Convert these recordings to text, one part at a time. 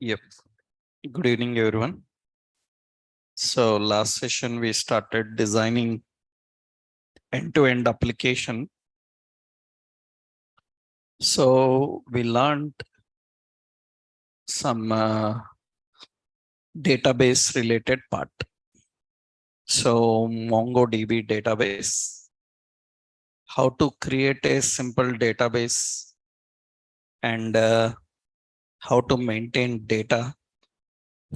Yep. Good evening, everyone. So last session we started designing end-to-end application. So we learned some database related part. So MongoDB database, how to create a simple database and how to maintain data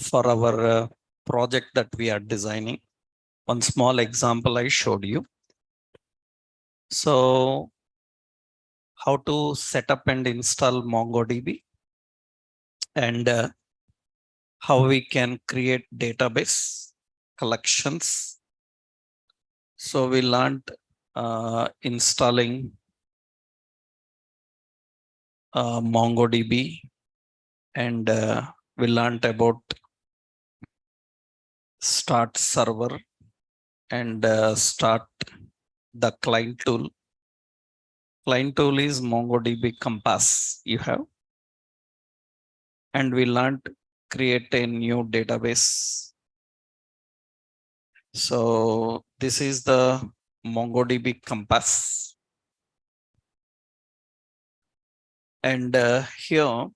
for our project that we are designing. One small example I showed you. So how to set up and install MongoDB and how we can create database collections. So we learned installing MongoDB and we learned about start server and start the client tool. Client tool is MongoDB Compass you have. And we learned create a new database. So this is the MongoDB Compass. And here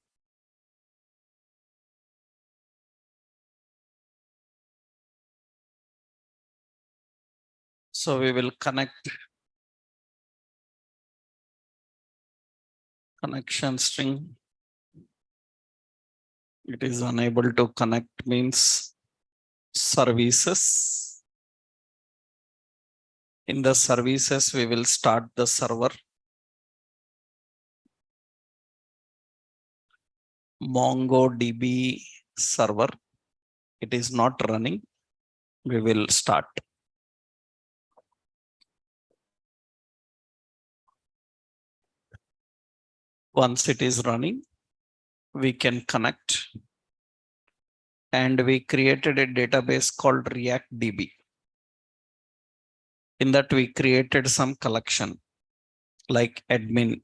so we will connect connection string. It is unable to connect means services. In the services, we will start the server. MongoDB server. It is not running. We will start. Once it is running, we can connect. And we created a database called ReactDB. In that we created some collection like admin,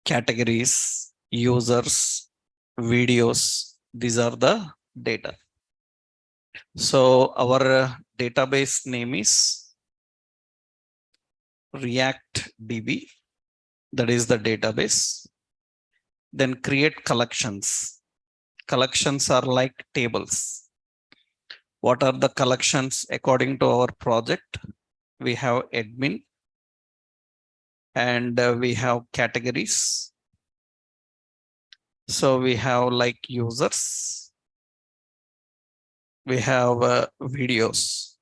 categories, users, videos. These are the data. So our database name is ReactDB. That is the database. Then create collections. Collections are like tables. What are the collections according to our project? We have admin and we have categories. So we have like users. We have videos.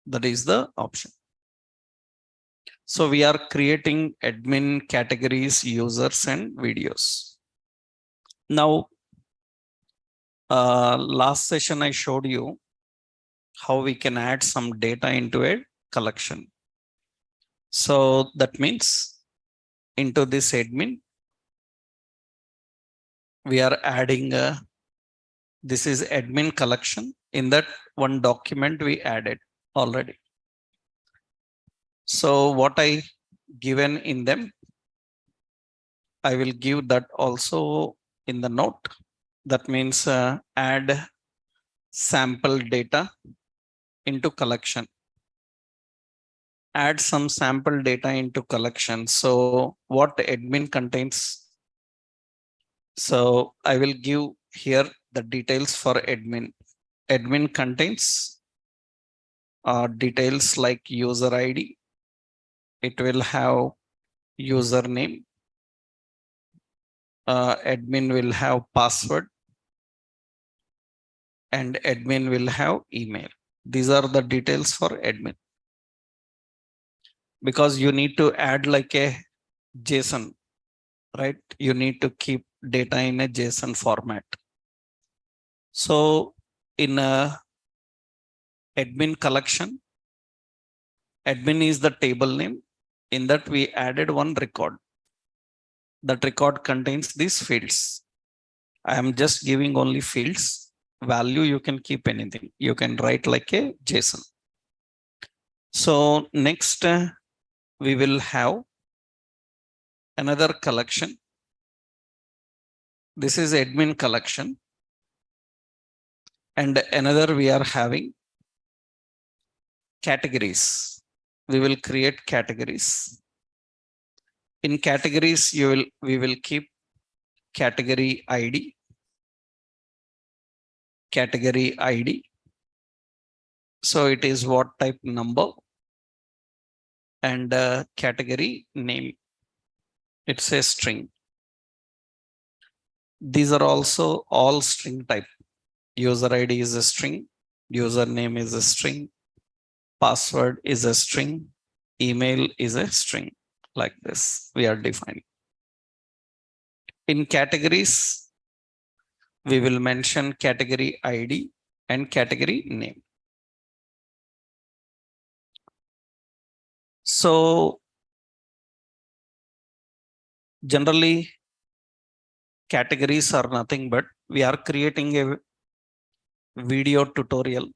That is the option. So we are creating admin, categories, users, and videos. Now, last session I showed you how we can add some data into a collection. So that means into this admin, we are adding this is admin collection. In that one document we added already. So what I given in them, I will give that also in the note. That means add sample data into collection. Add some sample data into collection. So what admin contains? So I will give here the details for admin. Admin contains details like user ID. It will have username. Admin will have password. And admin will have email. These are the details for admin. Because you need to add like a JSON, right? You need to keep data in a JSON format. So in a admin collection, admin is the table name. In that we added one record. That record contains these fields. I am just giving only fields. Value, you can keep anything. You can write like a JSON. So next we will have another collection. This is admin collection. And another we are having categories. We will create categories. In categories, we will keep category ID, category ID. So it is what type number, and category name. It's a string. These are also all string type. User ID is a string, username is a string, password is a string, email is a string. Like this, we are defining. In categories, we will mention category ID and category name. So generally, categories are nothing but we are creating a video tutorial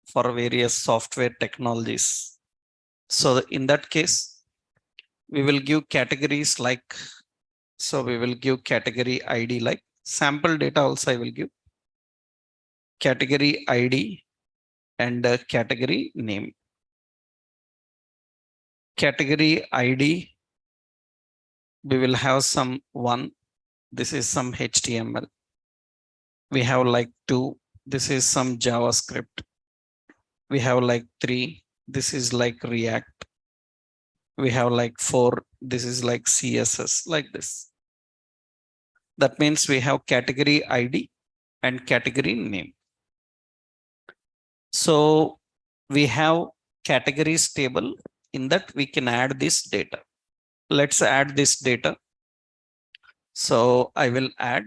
for various software technologies. So in that case, we will give categories like, so we will give category ID like sample data also I will give category ID and category name. Category ID, we will have some one, this is some HTML. We have like 2, this is some JavaScript. We have like 3, this is like React. We have like 4, this is like CSS, like this. That means we have category ID and category name. So we have categories table, in that we can add this data. Let's add this data. So I will add,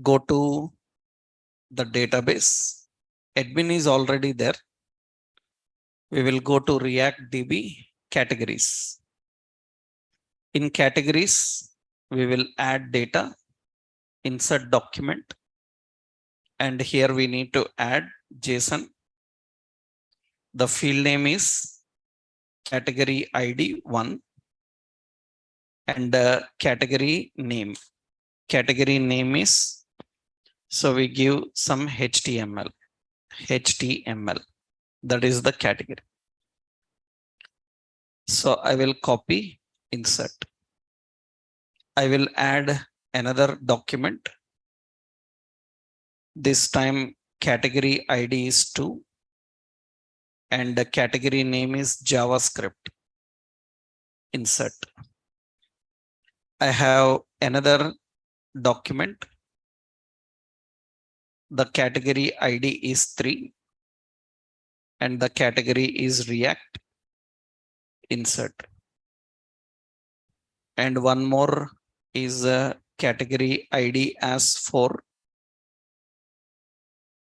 go to the database. Admin is already there. We will go to ReactDB categories. In categories, we will add data, insert document, and here we need to add JSON. The field name is category ID 1 and category name. Category name is, so we give some HTML. That is the category. So I will copy, insert. I will add another document. This time category ID is 2 and the category name is JavaScript. Insert. I have another document. The category ID is 3 and the category is React. Insert. And one more is category ID as 4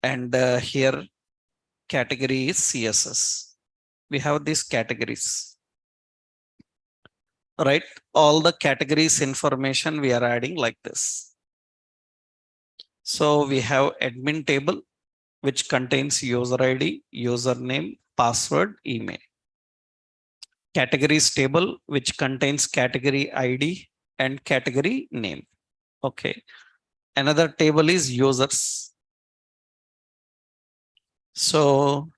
and here category is CSS. We have these categories, right? All the categories information we are adding like this. So we have admin table, which contains user ID, username, password, email. Categories table, which contains category ID and category name. Okay. Another table is users. So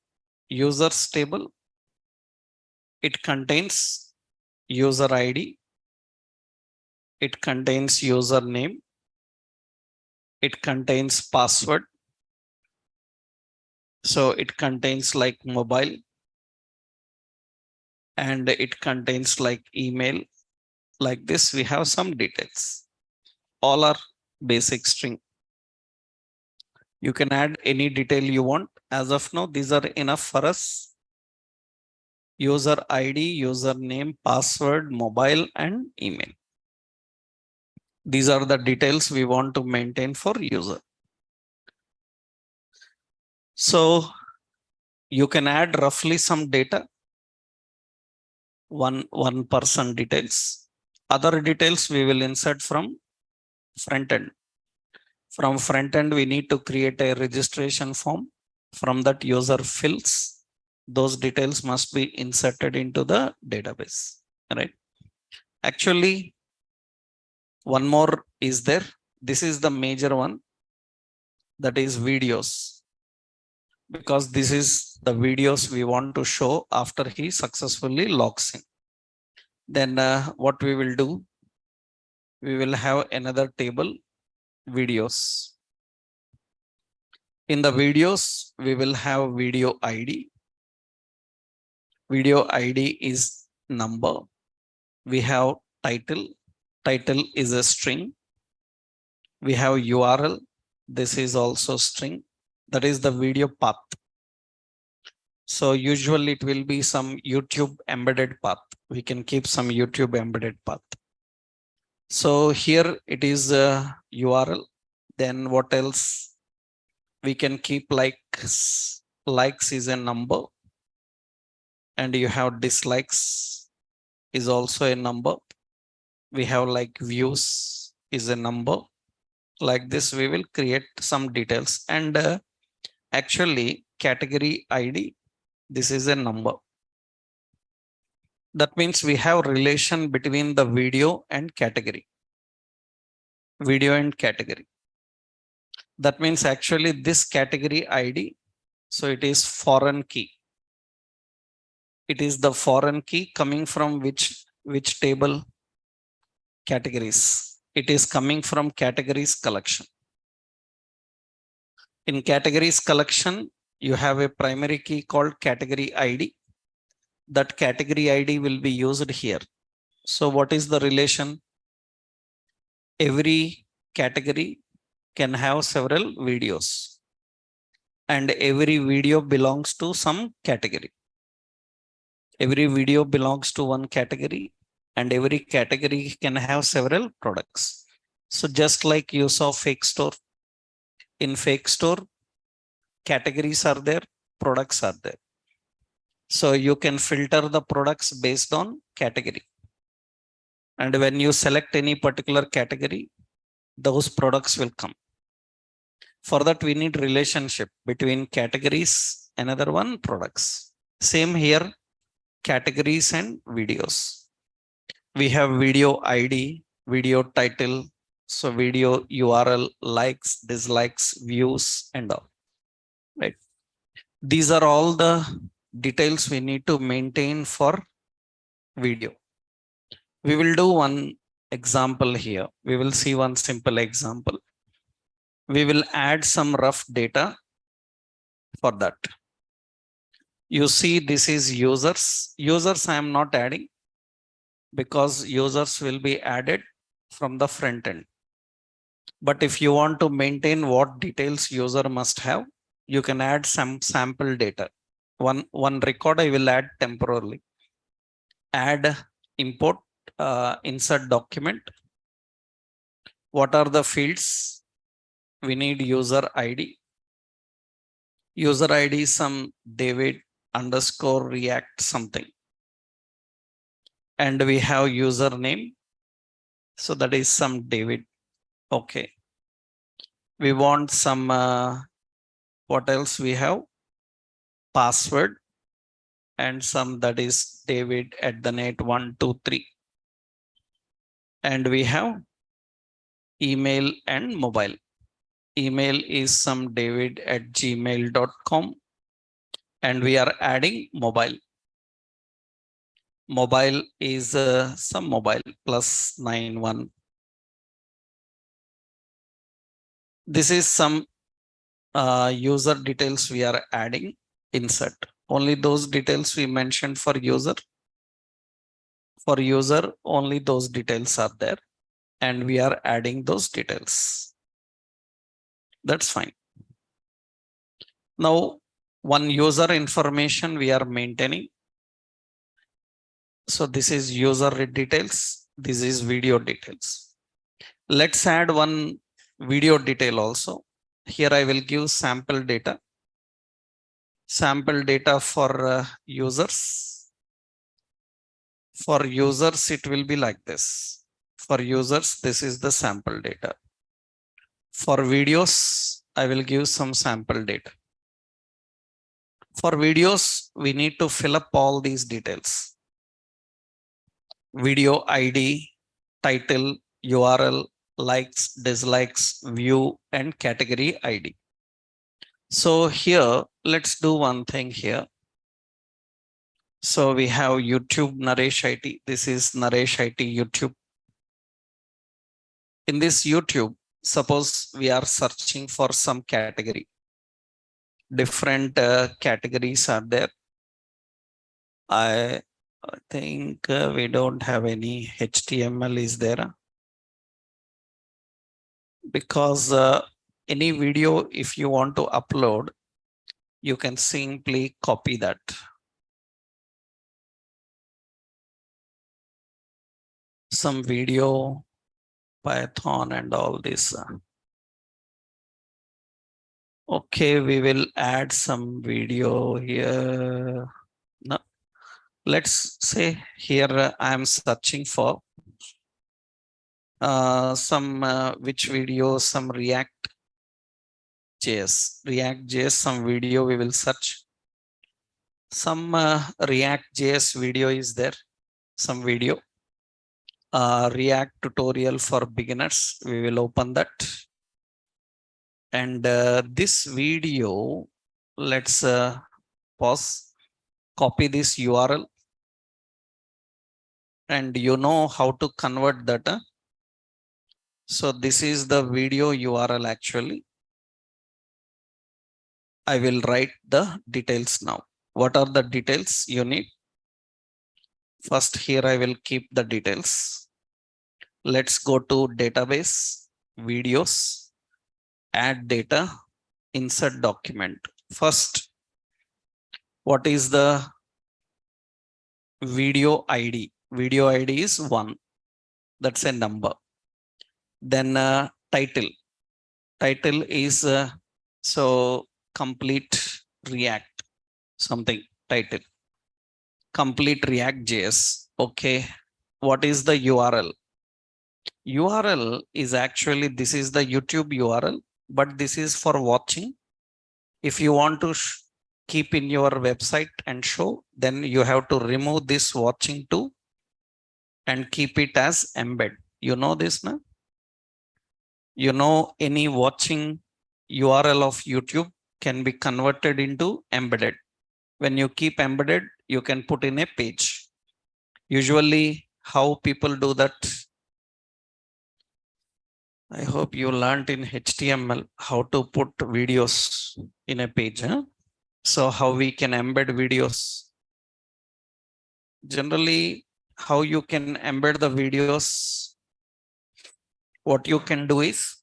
users table, it contains user ID, it contains username, it contains password. So it contains like mobile and it contains like email. Like this, we have some details. All are basic string. You can add any detail you want. As of now, these are enough for us. User ID, username, password, mobile, and email. These are the details we want to maintain for user. So you can add roughly some data. One person details. Other details we will insert from front end. From front end, we need to create a registration form. From that, user fills. Those details must be inserted into the database, right? Actually, One more is there. This is the major one, that is videos, because this is the videos we want to show after he successfully logs in. Then what we will do, we will have another table, videos. In the videos, we will have video ID. Video ID is number. We have title. Title is a string. We have URL. This is also string. That is the video path. So usually it will be some YouTube embedded path. We can keep some YouTube embedded path. So here it is a URL. Then what else? We can keep likes. Likes is a number. And you have dislikes is also a number. We have like views is a number. Like this, we will create some details. And actually category ID, this is a number. That means we have relation between the video and category. Video and category. That means actually this category ID, so it is foreign key. It is the foreign key coming from which table? Categories. It is coming from categories collection. In categories collection, you have a primary key called category ID. That category ID will be used here. So what is the relation? Every category can have several videos, and every video belongs to some category. Every video belongs to one category, and every category can have several products. So just like you saw fake store, in fake store, categories are there, products are there. So you can filter the products based on category. And when you select any particular category, those products will come. For that, we need relationship between categories, another one products. Same here, categories and videos. We have video ID, video title, so video URL, likes, dislikes, views, and all. Right. These are all the details we need to maintain for video. We will do one example here. We will see one simple example. We will add some rough data for that. You see, this is users. Users I am not adding because users will be added from the front end. But if you want to maintain what details user must have, you can add some sample data. One record I will add temporarily. Add, import, insert document. What are the fields? We need user ID. User ID is some David underscore React something. And we have username. So that is some David. Okay. We want some, what else we have? Password. And some that is David at the net 123. And we have email and mobile. Email is some david@gmail.com. And we are adding mobile. Mobile is some mobile +91. This is some user details we are adding, insert. Only those details we mentioned for user. For user, only those details are there. And we are adding those details. That's fine. Now, one user information we are maintaining. So this is user details. This is video details. Let's add one video detail also. Here I will give sample data. Sample data for users. For users, it will be like this. For users, this is the sample data. For videos, I will give some sample data. For videos, we need to fill up all these details. Video ID, title, URL, likes, dislikes, view, and category ID. So here, let's do one thing here. So we have YouTube Naresh IT. This is Naresh IT YouTube. In this YouTube, suppose we are searching for some category. Different categories are there. I think we don't have any HTML is there. Because any video, if you want to upload, you can simply copy that. Some video, Python and all this. Okay, we will add some video here. No, let's say here I am searching for some which video, some ReactJS, some video we will search. Some ReactJS video is there, some video. React tutorial for beginners. We will open that. And this video, let's pause, copy this URL. And you know how to convert that. So this is the video URL actually. I will write the details now. What are the details you need? First here I will keep the details. Let's go to database, videos, add data, insert document. First, what is the video ID? Video ID is 1. That's a number. Then title. Title is so complete React something title. Complete React.js. Okay. What is the URL? URL is actually, this is the YouTube URL, but this is for watching. If you want to keep in your website and show, then you have to remove this watching to and keep it as embed. You know this now? You know any watching URL of YouTube can be converted into embedded. When you keep embedded, you can put in a page. Usually how people do that, I hope you learned in HTML how to put videos in a page. So how we can embed videos. Generally, how you can embed the videos, what you can do is,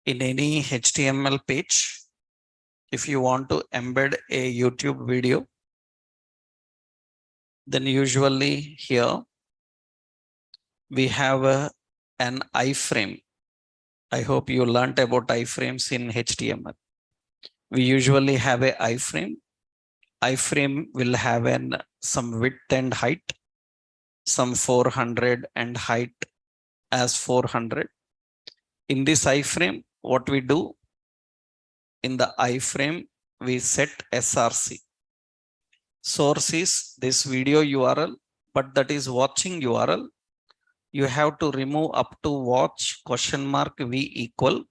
in any HTML page, if you want to embed a YouTube video, then usually here we have an iframe. I hope you learned about iframes in HTML. We usually have a iframe. Iframe will have some width and height, some 400 and height as 400. In this iframe, what we do, in the iframe, we set src. Source is this video URL, but that is watching URL. You have to remove up to watch $v equal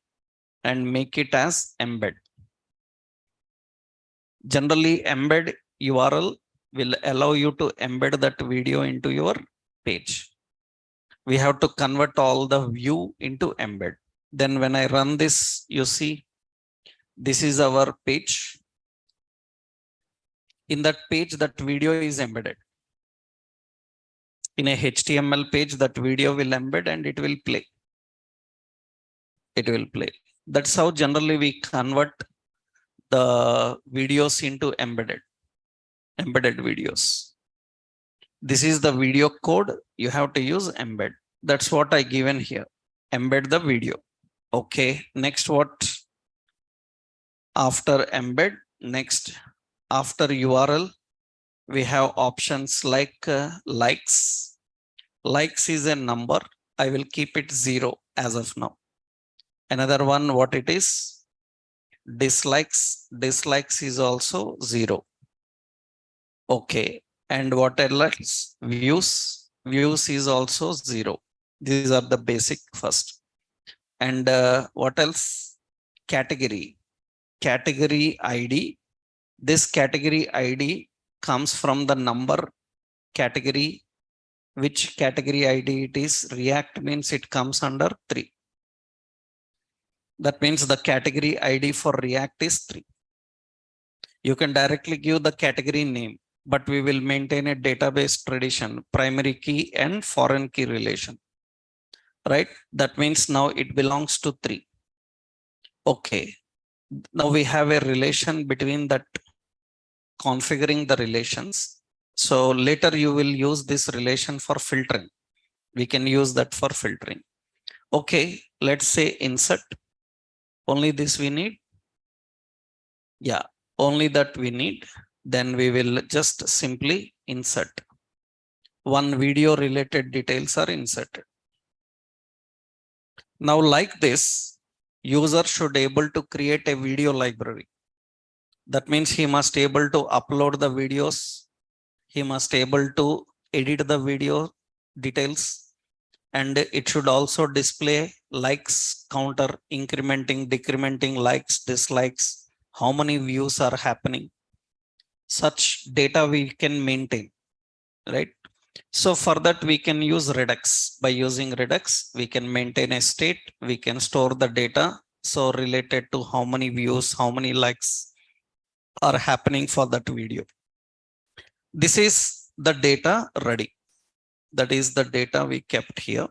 and make it as embed. Generally, embed URL will allow you to embed that video into your page. We have to convert all the view into embed. Then when I run this, you see, this is our page. In that page, that video is embedded. In a HTML page, that video will embed and it will play. It will play. That's how generally we convert the videos into embedded videos. This is the video code. You have to use embed. That's what I given here. Embed the video. Okay. Next, what? After embed, next, after URL, we have options like likes. Likes is a number. I will keep it 0 as of now. Another one, what it is? Dislikes. Dislikes is also 0. Okay. And what else? Views. Views is also 0. These are the basic first. And what else? Category. Category ID. This category ID comes from the number category. Which category ID it is? React means it comes under 3. That means the category ID for React is 3. You can directly give the category name, but we will maintain a database tradition, primary key and foreign key relation, right? That means now it belongs to 3. Okay. Now we have a relation between that, configuring the relations. So later you will use this relation for filtering. We can use that for filtering. Okay, let's say insert. Only this we need. Yeah, only that we need. Then we will just simply insert. One video related details are inserted. Now like this, user should able to create a video library. That means he must able to upload the videos. He must able to edit the video details, and it should also display likes counter, incrementing, decrementing, likes, dislikes, how many views are happening. Such data we can maintain, right? So for that we can use Redux. By using Redux, we can maintain a state, we can store the data. So related to how many views, how many likes are happening for that video. This is the data ready. That is the data we kept here.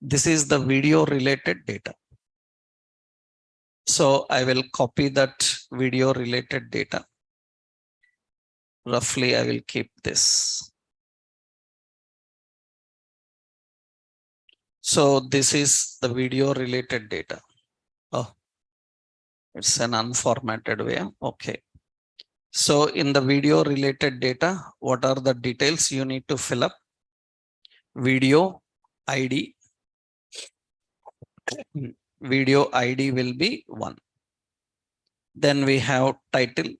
This is the video related data. So I will copy that video related data. Roughly, I will keep this. So this is the video related data. Oh, it's an unformatted way. Okay. So in the video related data, what are the details you need to fill up? Video ID. Video ID will be 1. Then we have title.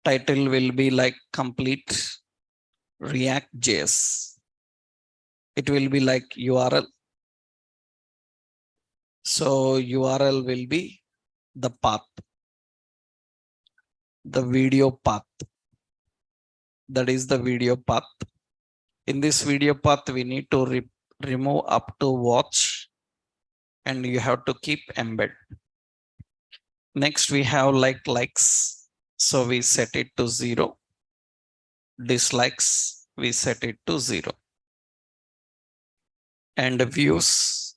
Title will be like complete ReactJS. It will be like URL. So URL will be the path, the video path. That is the video path. In this video path, we need to remove up to watch, and you have to keep embed. Next, we have likes. So we set it to 0. Dislikes, we set it to 0. And views,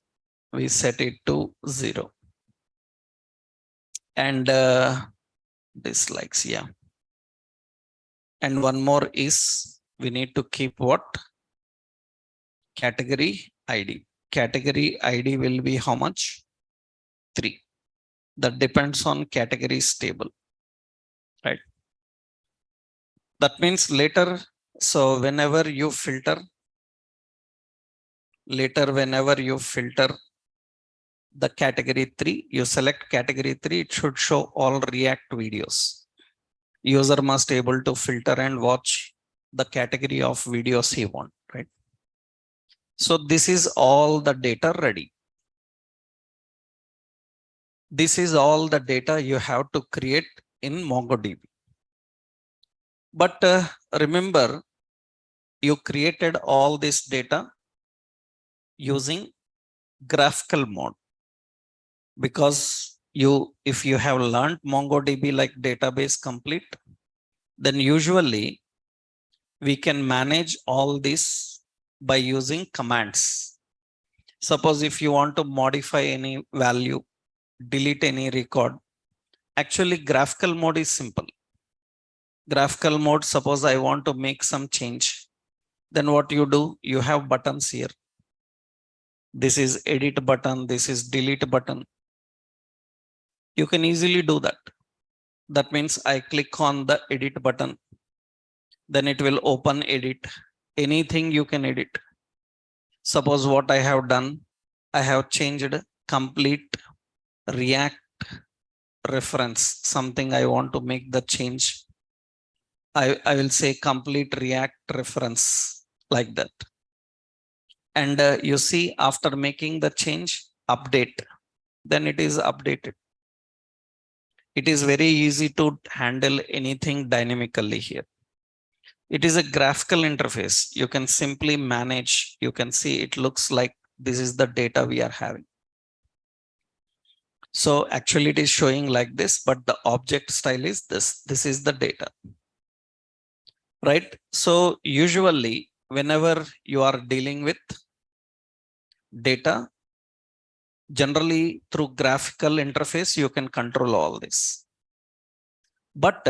we set it to 0. And dislikes, yeah. And one more is we need to keep what? Category ID. Category ID will be how much? 3. That depends on categories table, right? That means later, so whenever you filter, the category 3, you select category 3, it should show all React videos. User must able to filter and watch the category of videos he want, right? So this is all the data ready. This is all the data you have to create in MongoDB. But remember, you created all this data using graphical mode, because if you have learned MongoDB like database complete, then usually we can manage all this by using commands. Suppose if you want to modify any value, delete any record, actually graphical mode is simple. Graphical mode, suppose I want to make some change, then what you do, you have buttons here. This is edit button, this is delete button. You can easily do that. That means I click on the edit button, then it will open edit. Anything you can edit. Suppose what I have done, I have changed complete React reference, something I want to make the change. I will say complete React reference like that. And you see, after making the change, update, then it is updated. It is very easy to handle anything dynamically here. It is a graphical interface. You can simply manage. You can see it looks like this is the data we are having. So actually it is showing like this, but the object style is this. This is the data, right? So usually whenever you are dealing with data, generally through graphical interface, you can control all this. But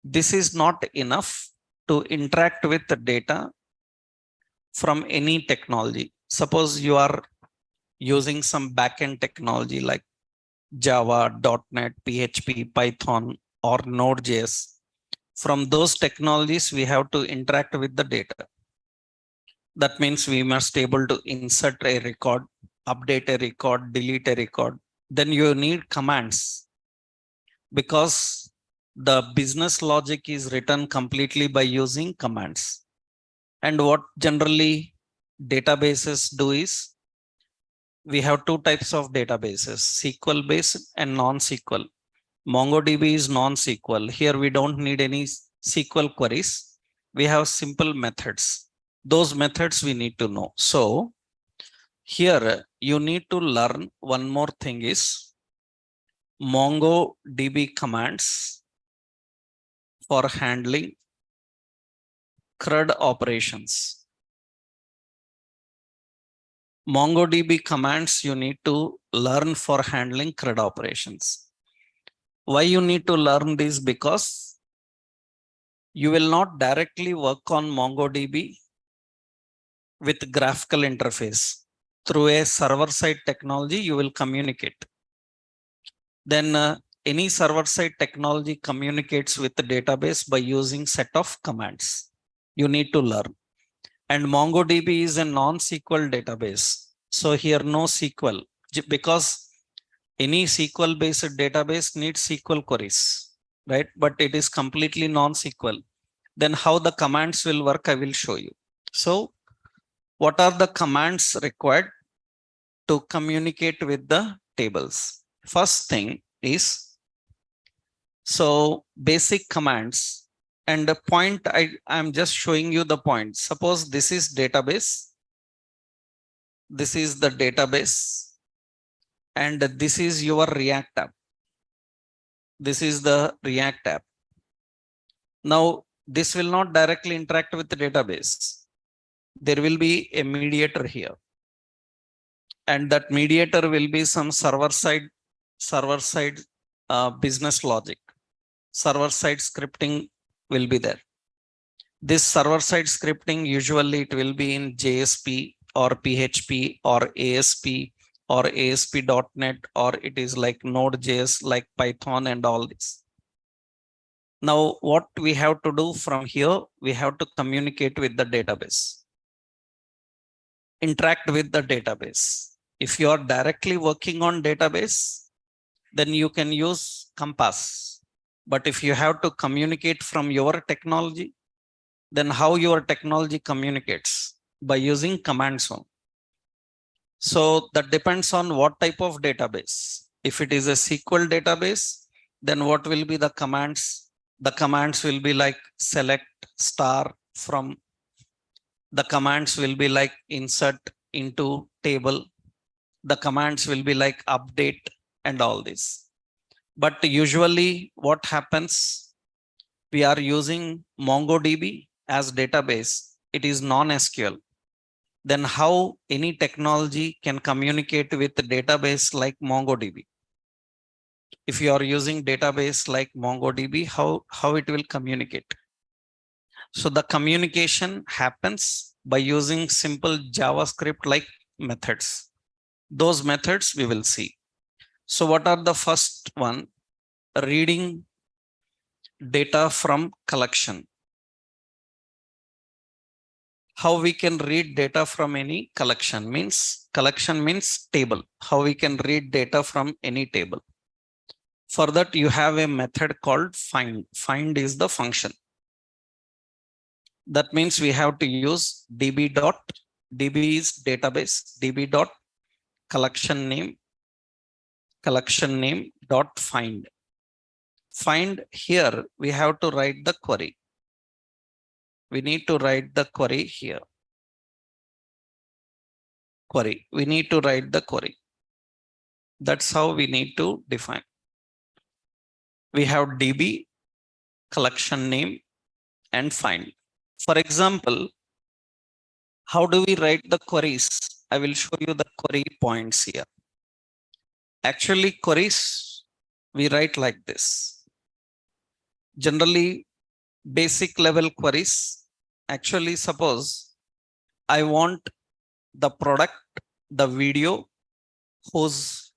this is not enough to interact with the data from any technology. Suppose you are using some backend technology like Java, .NET, PHP, Python, or Node.js. From those technologies, we have to interact with the data. That means we must be able to insert a record, update a record, delete a record. Then you need commands, because the business logic is written completely by using commands. And what generally databases do is, we have two types of databases, SQL based and non-SQL. MongoDB is non-SQL. Here we don't need any SQL queries. We have simple methods. Those methods we need to know. So here you need to learn one more thing is MongoDB commands for handling CRUD operations. MongoDB commands you need to learn for handling CRUD operations. Why you need to learn this? Because you will not directly work on MongoDB with graphical interface. Through a server-side technology, you will communicate. Then any server-side technology communicates with the database by using set of commands. You need to learn. And MongoDB is a non-SQL database. So here no SQL, because any SQL-based database needs SQL queries, right? But it is completely non-SQL. Then how the commands will work, I will show you. So what are the commands required to communicate with the tables? First thing is, so basic commands, and the point I'm just showing you the point. Suppose this is database. This is the database. And this is your React app. This is the React app. Now, this will not directly interact with the database. There will be a mediator here. And that mediator will be some server-side business logic. Server-side scripting will be there. This server-side scripting, usually it will be in JSP or PHP or ASP or ASP.NET, or it is like Node.js, like Python and all this. Now, what we have to do from here, we have to communicate with the database, interact with the database. If you are directly working on database, then you can use Compass. But if you have to communicate from your technology, then how your technology communicates? By using commands only. So that depends on what type of database. If it is a SQL database, then what will be the commands? The commands will be like select star from. The commands will be like insert into table. The commands will be like update and all this. But usually what happens, we are using MongoDB as database. It is non-SQL. Then how any technology can communicate with the database like MongoDB? If you are using database like MongoDB, how it will communicate? So the communication happens by using simple JavaScript like methods. Those methods we will see. So what are the first one? Reading data from collection. How we can read data from any collection means table. How we can read data from any table. For that, you have a method called find. Find is the function. That means we have to use db dot DB is database, DB dot collection name dot find. Find here, we have to write the query. We need to write the query here. Query. We need to write the query. That's how we need to define. We have DB, collection name, and find. For example, how do we write the queries? I will show you the query points here. Actually, queries we write like this. Generally, basic level queries. Actually, suppose I want the product, the video whose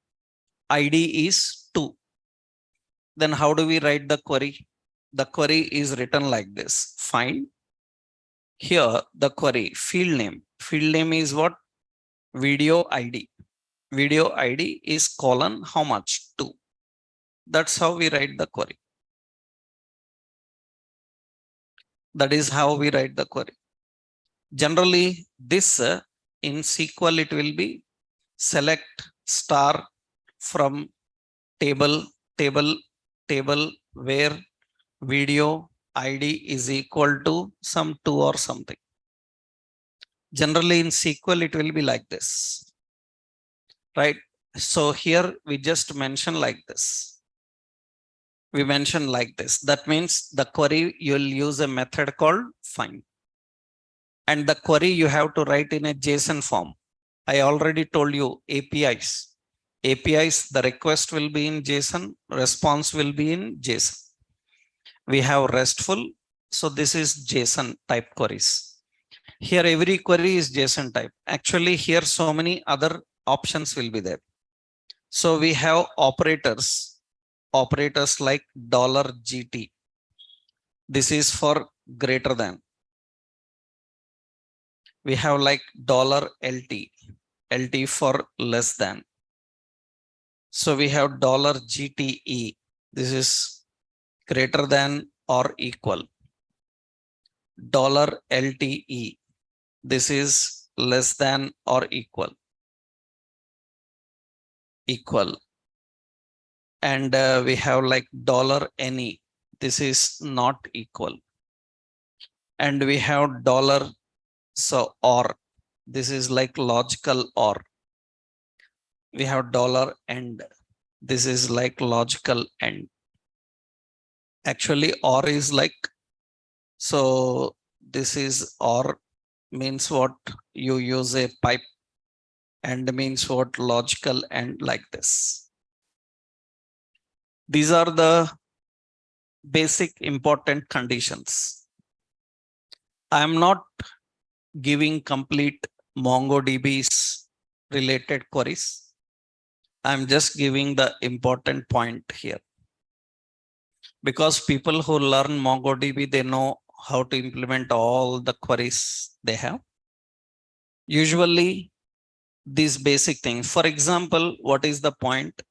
ID is 2. Then how do we write the query? The query is written like this. Find. Here the query field name. Field name is what? Video ID. Video ID is colon how much? 2. That's how we write the query. That is how we write the query. Generally, this in SQL it will be select star from table where video ID is equal to some 2 or something. Generally in SQL it will be like this, right? So here we just mention like this. We mention like this. That means the query you'll use a method called find. And the query you have to write in a JSON form. I already told you APIs. APIs, the request will be in JSON, response will be in JSON. We have RESTful. So this is JSON type queries. Here every query is JSON type. Actually here so many other options will be there. So we have operators like $GT. This is for greater than. We have like $LT for less than. So we have $GTE. This is greater than or equal. $LTE. This is less than or equal. And we have like $NE. This is not equal. And we have so or. This is like logical or. We have $end. This is like logical end. Actually or is like, so this is or means what? You use a pipe, and means what? Logical and like this. These are the basic important conditions. I am not giving complete MongoDB's related queries. I'm just giving the important point here. Because people who learn MongoDB, they know how to implement all the queries they have. Usually these basic things. For example, what is the point?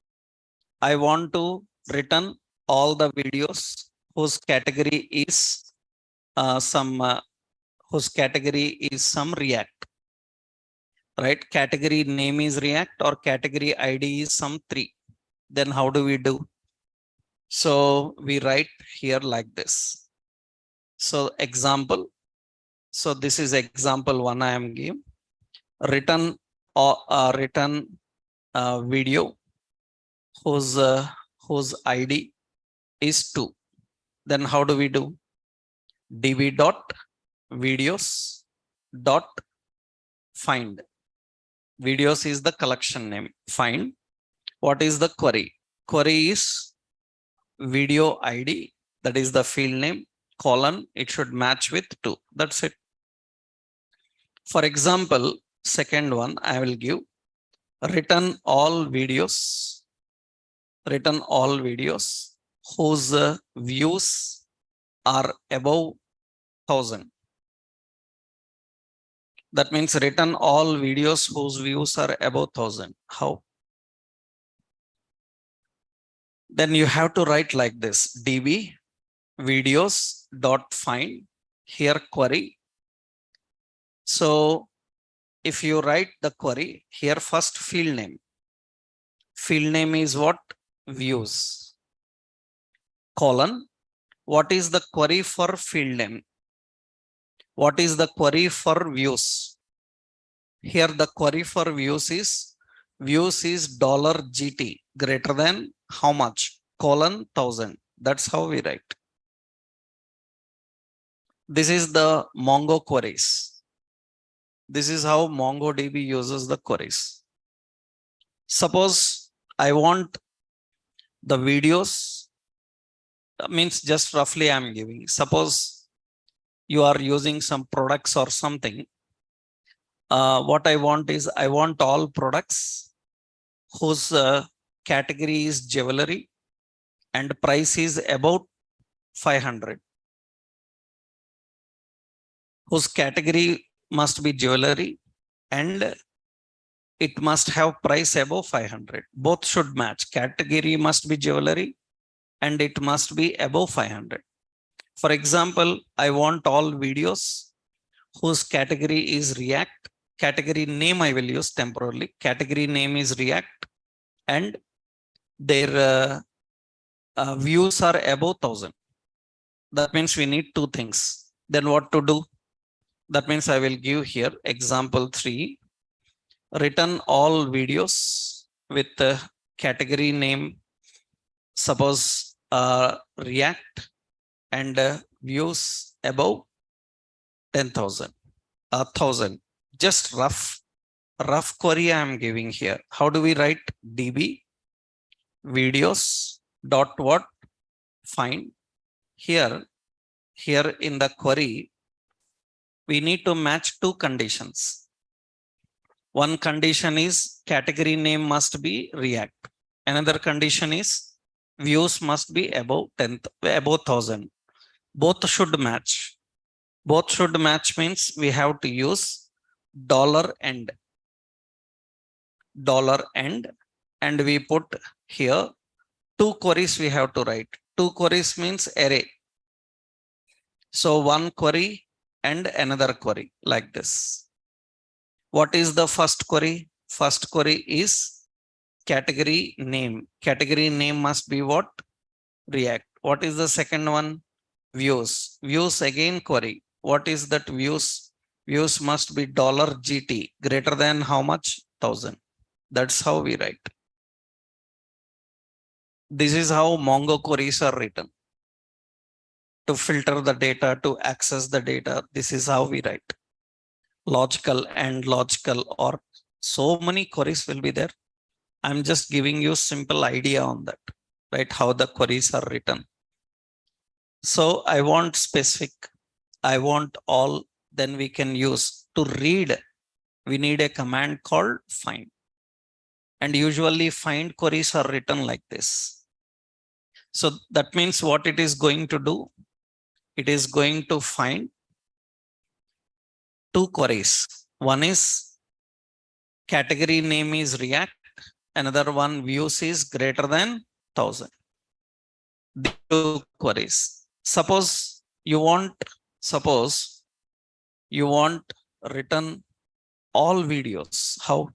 I want to return all the videos whose category is some React, right? Category name is React or category ID is some 3. Then how do we do? So we write here like this. So example. So this is example 1 I am giving. Return video whose ID is 2. Then how do we do? DB dot videos dot find. Videos is the collection name. Find. What is the query? Query is video ID, that is the field name, colon, it should match with 2. That's it. For example, second one I will give return all videos whose views are above 1000. That means return all videos whose views are above 1000. How? Then you have to write like this: DB videos dot find, here query. So if you write the query here, first field name. Field name is what? Views. Colon. What is the query for field name? What is the query for views? Here the query for views is $GT greater than how much? Colon 1000. That's how we write. This is the Mongo queries. This is how MongoDB uses the queries. Suppose I want the videos, means just roughly I'm giving. Suppose you are using some products or something. What I want is I want all products whose category is jewelry and price is about 500. Whose category must be jewelry and it must have price above 500. Both should match. Category must be jewelry and it must be above 500. For example, I want all videos whose category is React. Category name I will use temporarily. Category name is React and their views are above 1000. That means we need two things. Then what to do? That means I will give here example 3. Return all videos with the category name, suppose React and views above 10,000, 1000. Just rough query I am giving here. How do we write? DB videos dot what? Find. Here in the query, we need to match two conditions. One condition is category name must be React. Another condition is views must be above 1000. Both should match. Both should match means we have to use $end. $end, and we put here two queries we have to write. Two queries means array. So one query and another query like this. What is the first query? First query is category name. Category name must be what? React. What is the second one? Views. Views again query. What is that views? Views must be $GT greater than how much? 1000. That's how we write. This is how Mongo queries are written. To filter the data, to access the data, this is how we write. Logical and logical, or so many queries will be there. I'm just giving you simple idea on that, right? How the queries are written. So I want specific, I want all, then we can use to read. We need a command called find. And usually find queries are written like this. So that means what it is going to do? It is going to find two queries. One is category name is React. Another one views is greater than 1000. The two queries. Suppose you want return all videos. How?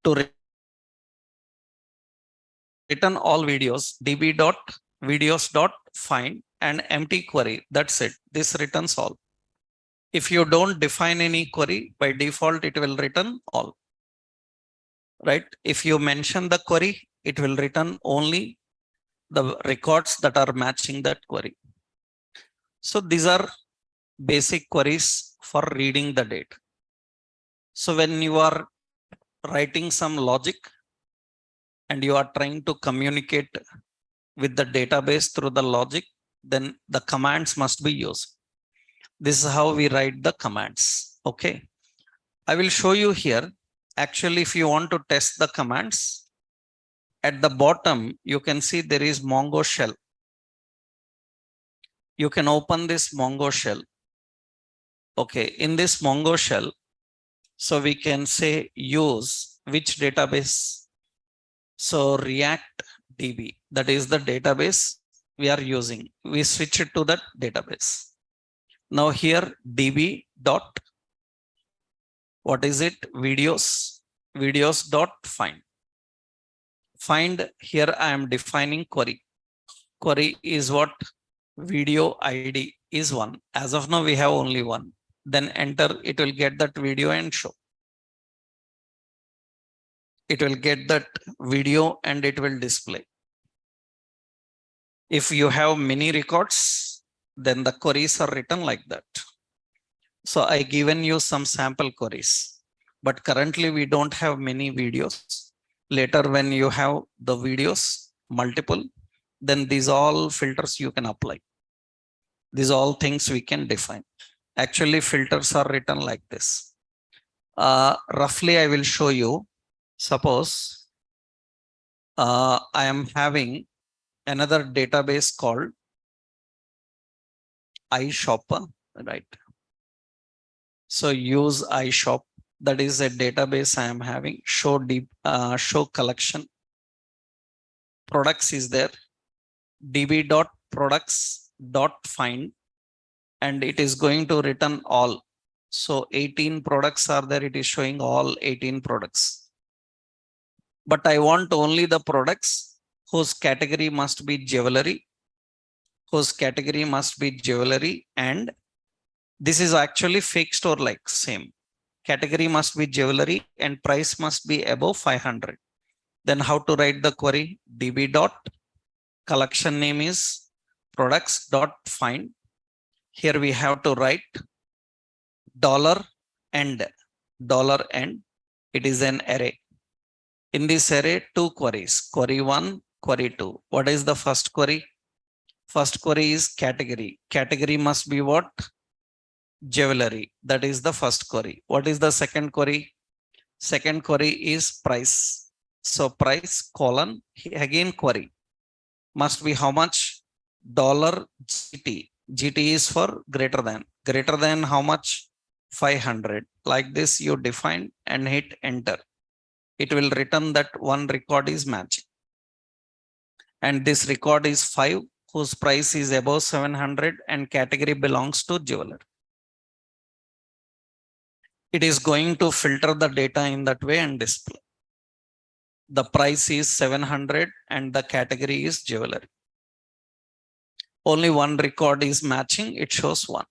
To return all videos, db.videos.find and empty query. That's it. This returns all. If you don't define any query, by default, it will return all. Right? If you mention the query, it will return only the records that are matching that query. So these are basic queries for reading the data. So when you are writing some logic and you are trying to communicate with the database through the logic, then the commands must be used. This is how we write the commands. Okay. I will show you here. Actually, if you want to test the commands, at the bottom, you can see there is Mongo shell. You can open this Mongo shell. Okay, in this Mongo shell, so we can say use which database? So ReactDB, that is the database we are using. We switch it to that database. Now here db dot What is it? Videos dot find. Find, here I am defining query. Query is what? Video ID is one. As of now, we have only one. Then enter, it will get that video and show. It will get that video and it will display. If you have many records, then the queries are written like that. So I given you some sample queries, but currently we don't have many videos. Later, when you have the videos, multiple, then these all filters you can apply. These all things we can define. Actually, filters are written like this. Roughly, I will show you. Suppose I am having another database called iShopper, right? So use iShop. That is a database I am having. Show collection. Products is there. db.products.find, and it is going to return all. So 18 products are there. It is showing all 18 products. But I want only the products whose category must be jewelry. And this is actually fixed or like same. Category must be jewelry and price must be above 500. Then how to write the query? db dot collection name is products dot find. Here we have to write $end. It is an array. In this array, two queries, query 1, query 2. What is the first query? First query is category. Category must be what? Jewelry. That is the first query. What is the second query? Second query is price. So price colon, again query. Must be how much? $GT. GT is for greater than. Greater than how much? 500. Like this you define and hit enter. It will return that one record is matching. And this record is 5, whose price is above 700 and category belongs to jeweler. It is going to filter the data in that way and display. The price is 700 and the category is jewelry. Only one record is matching, it shows 1.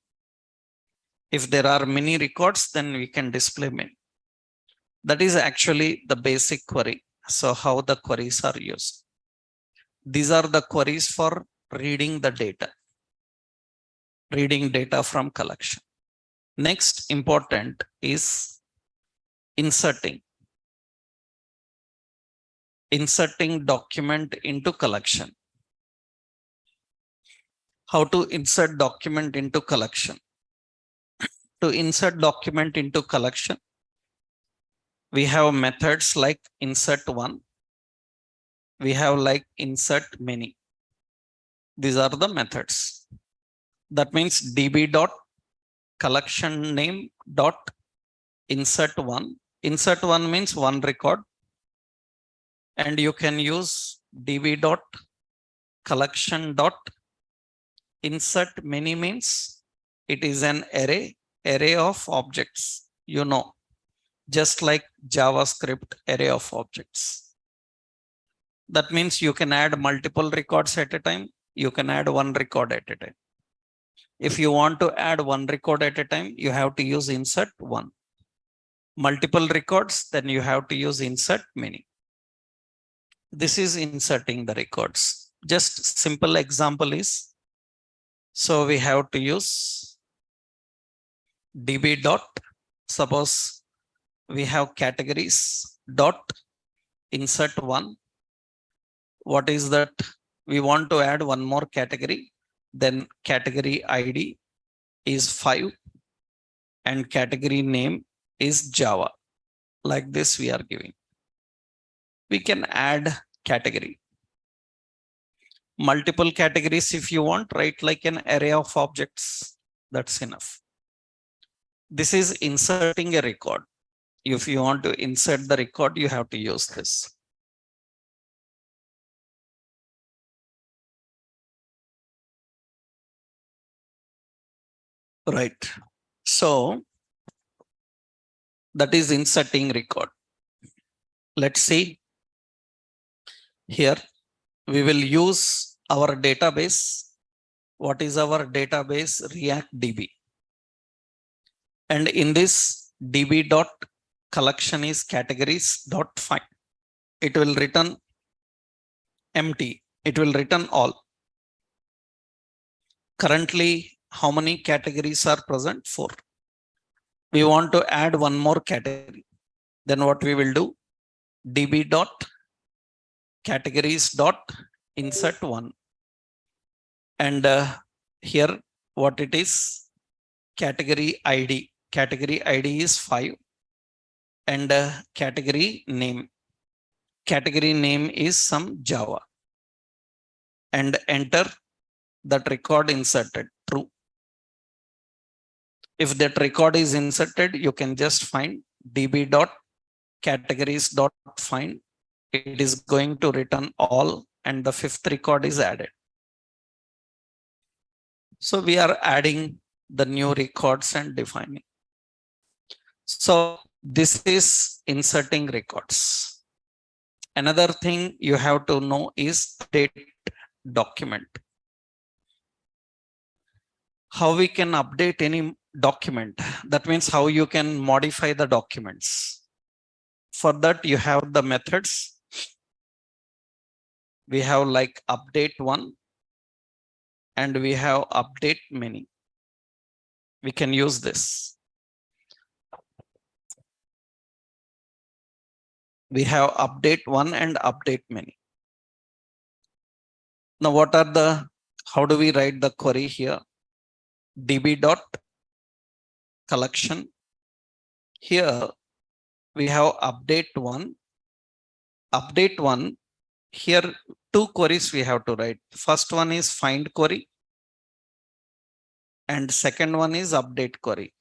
If there are many records, then we can display many. That is actually the basic query. So how the queries are used. These are the queries for reading the data. Reading data from collection. Next important is inserting. Inserting document into collection. How to insert document into collection? To insert document into collection, we have methods like insert one. We have like insert many. These are the methods. That means db dot collection name dot insert one. Insert one means one record. And you can use db dot collection dot insert many means it is an array of objects, you know, just like JavaScript array of objects. That means you can add multiple records at a time. You can add one record at a time. If you want to add one record at a time, you have to use insert one. Multiple records, then you have to use insert many. This is inserting the records. Just simple example is, so we have to use db dot, suppose we have categories dot insert one. What is that? We want to add one more category. Then category ID is 5 and category name is Java. Like this we are giving. We can add category. Multiple categories if you want, right? Like an array of objects. That's enough. This is inserting a record. If you want to insert the record, you have to use this. Right. So that is inserting record. Let's see here. We will use our database. What is our database? ReactDB. And in this db dot collection is categories dot find. It will return empty. It will return all. Currently, how many categories are present? 4. We want to add one more category. Then what we will do? db dot categories dot insert 1. And here what it is? Category ID. Category ID is 5. And category name. Category name is some Java. And enter that record inserted, true. If that record is inserted, you can just find db dot categories dot find. It is going to return all, and the 5th record is added. So we are adding the new records and defining. So this is inserting records. Another thing you have to know is update document. How we can update any document? That means how you can modify the documents. For that, you have the methods. We have like update one, and we have update many. We can use this. We have update one and update many. Now, what are the, how do we write the query here? db dot collection. Here we have update one. Update one. Here 2 queries we have to write. First one is find query, and second one is update query.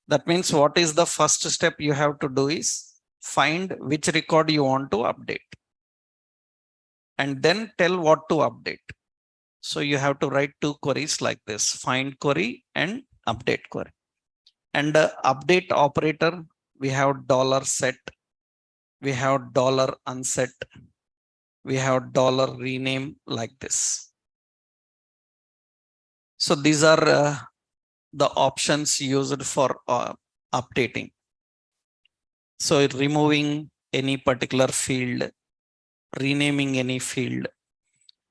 That means what is the first step you have to do is find which record you want to update, and then tell what to update. So you have to write 2 queries like this: find query and update query. And the update operator, we have $set, we have $unset, we have $rename, like this. So these are the options used for updating. So removing any particular field, renaming any field.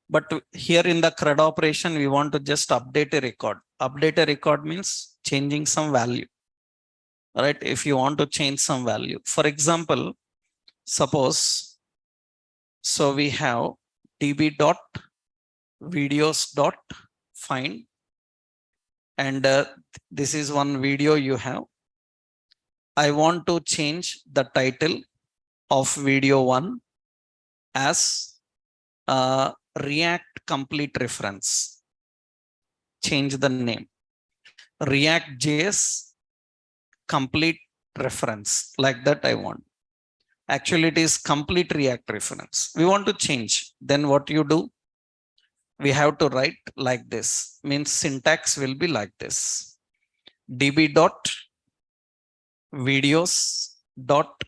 But here in the CRUD operation, we want to just update a record. Update a record means changing some value. All right, if you want to change some value. For example, suppose, so we have db dot videos dot find, and this is one video you have. I want to change the title of video 1 as React complete reference. Change the name. ReactJS complete reference, like that I want. Actually, it is complete React reference. We want to change. Then what you do? We have to write like this. Means syntax will be like this: db dot videos dot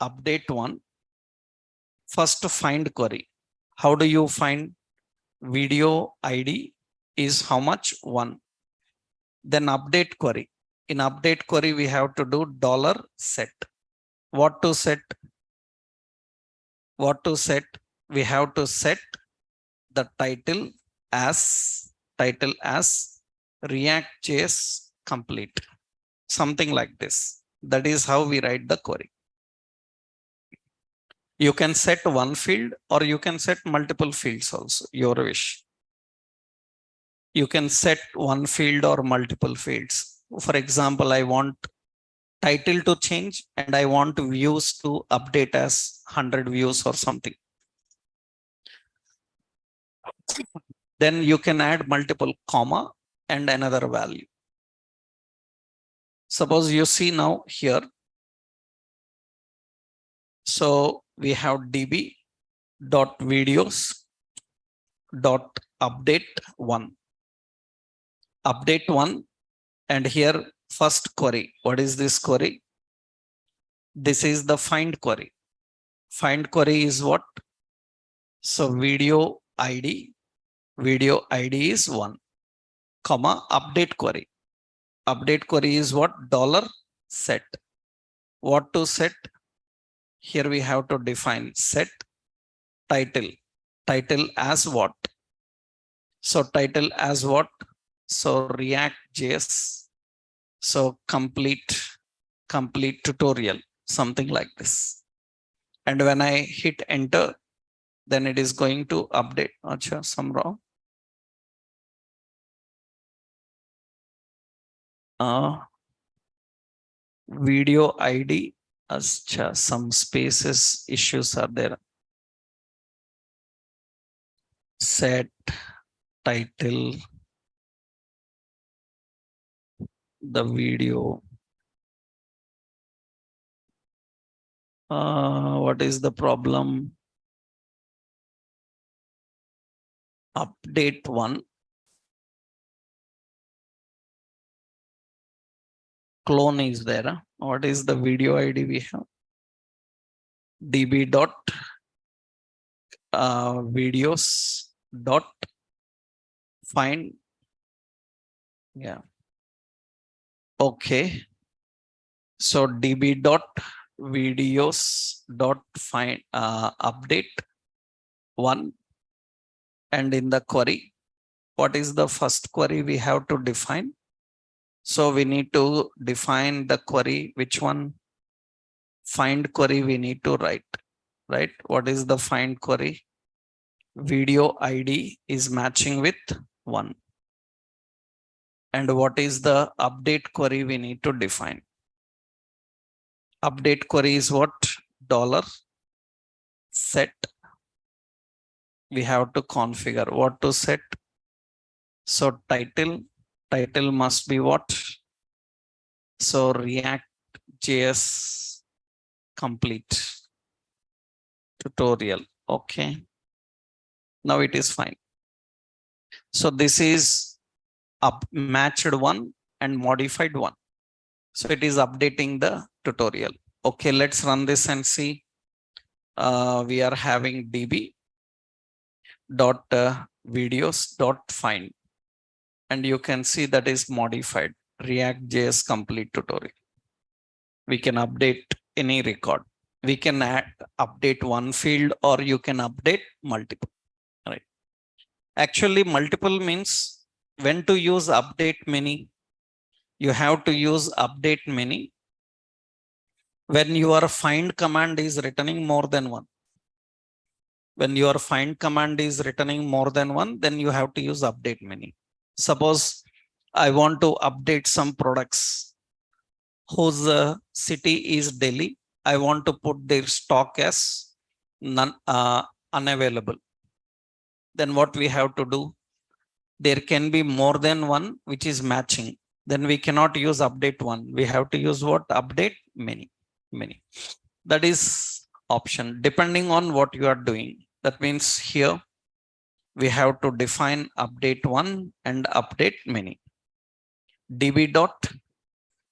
update 1. First find query. How do you find? Video ID is how much? 1. Then update query. In update query, we have to do $set. What to set? What to set? We have to set the title as ReactJS complete. Something like this. That is how we write the query. You can set one field or you can set multiple fields also, your wish. You can set one field or multiple fields. For example, I want title to change and I want views to update as 100 views or something. Then you can add multiple comma and another value. Suppose you see now here. So we have db dot videos dot update 1. Update 1, and here first query. What is this query? This is the find query. Find query is what? So video ID is 1, comma, update query. Update query is what? $set. What to set? Here we have to define set title. Title as what? So title as what? So ReactJS. So complete tutorial, something like this. And when I hit enter, then it is going to update. Acha, some wrong. Video ID. Acha, some spaces issues are there. Set title, the video. What is the problem? Update 1. Clone is there. What is the video ID we have? db dot videos dot find. Yeah. Okay. So db dot videos dot find update 1. And in the query, what is the first query we have to define? So we need to define the query. Which one? Find query we need to write, right? What is the find query? Video ID is matching with 1. And what is the update query we need to define? Update query is what? $set. We have to configure what to set. So title must be what? So ReactJS complete tutorial. Okay. Now it is fine. So this is matched 1 and modified 1. So it is updating the tutorial. Okay, let's run this and see. We are having db dot videos dot find, and you can see that is modified ReactJS complete tutorial. We can update any record. We can update one field, or you can update multiple. Right? Actually, multiple means when to use update many. You have to use update many when your find command is returning more than 1. When your find command is returning more than 1, then you have to use update many. Suppose I want to update some products whose city is Delhi. I want to put their stock as unavailable. Then what we have to do? There can be more than 1 which is matching. Then we cannot use update 1. We have to use what? Update many. That is option depending on what you are doing. That means here we have to define update 1 and update many. db dot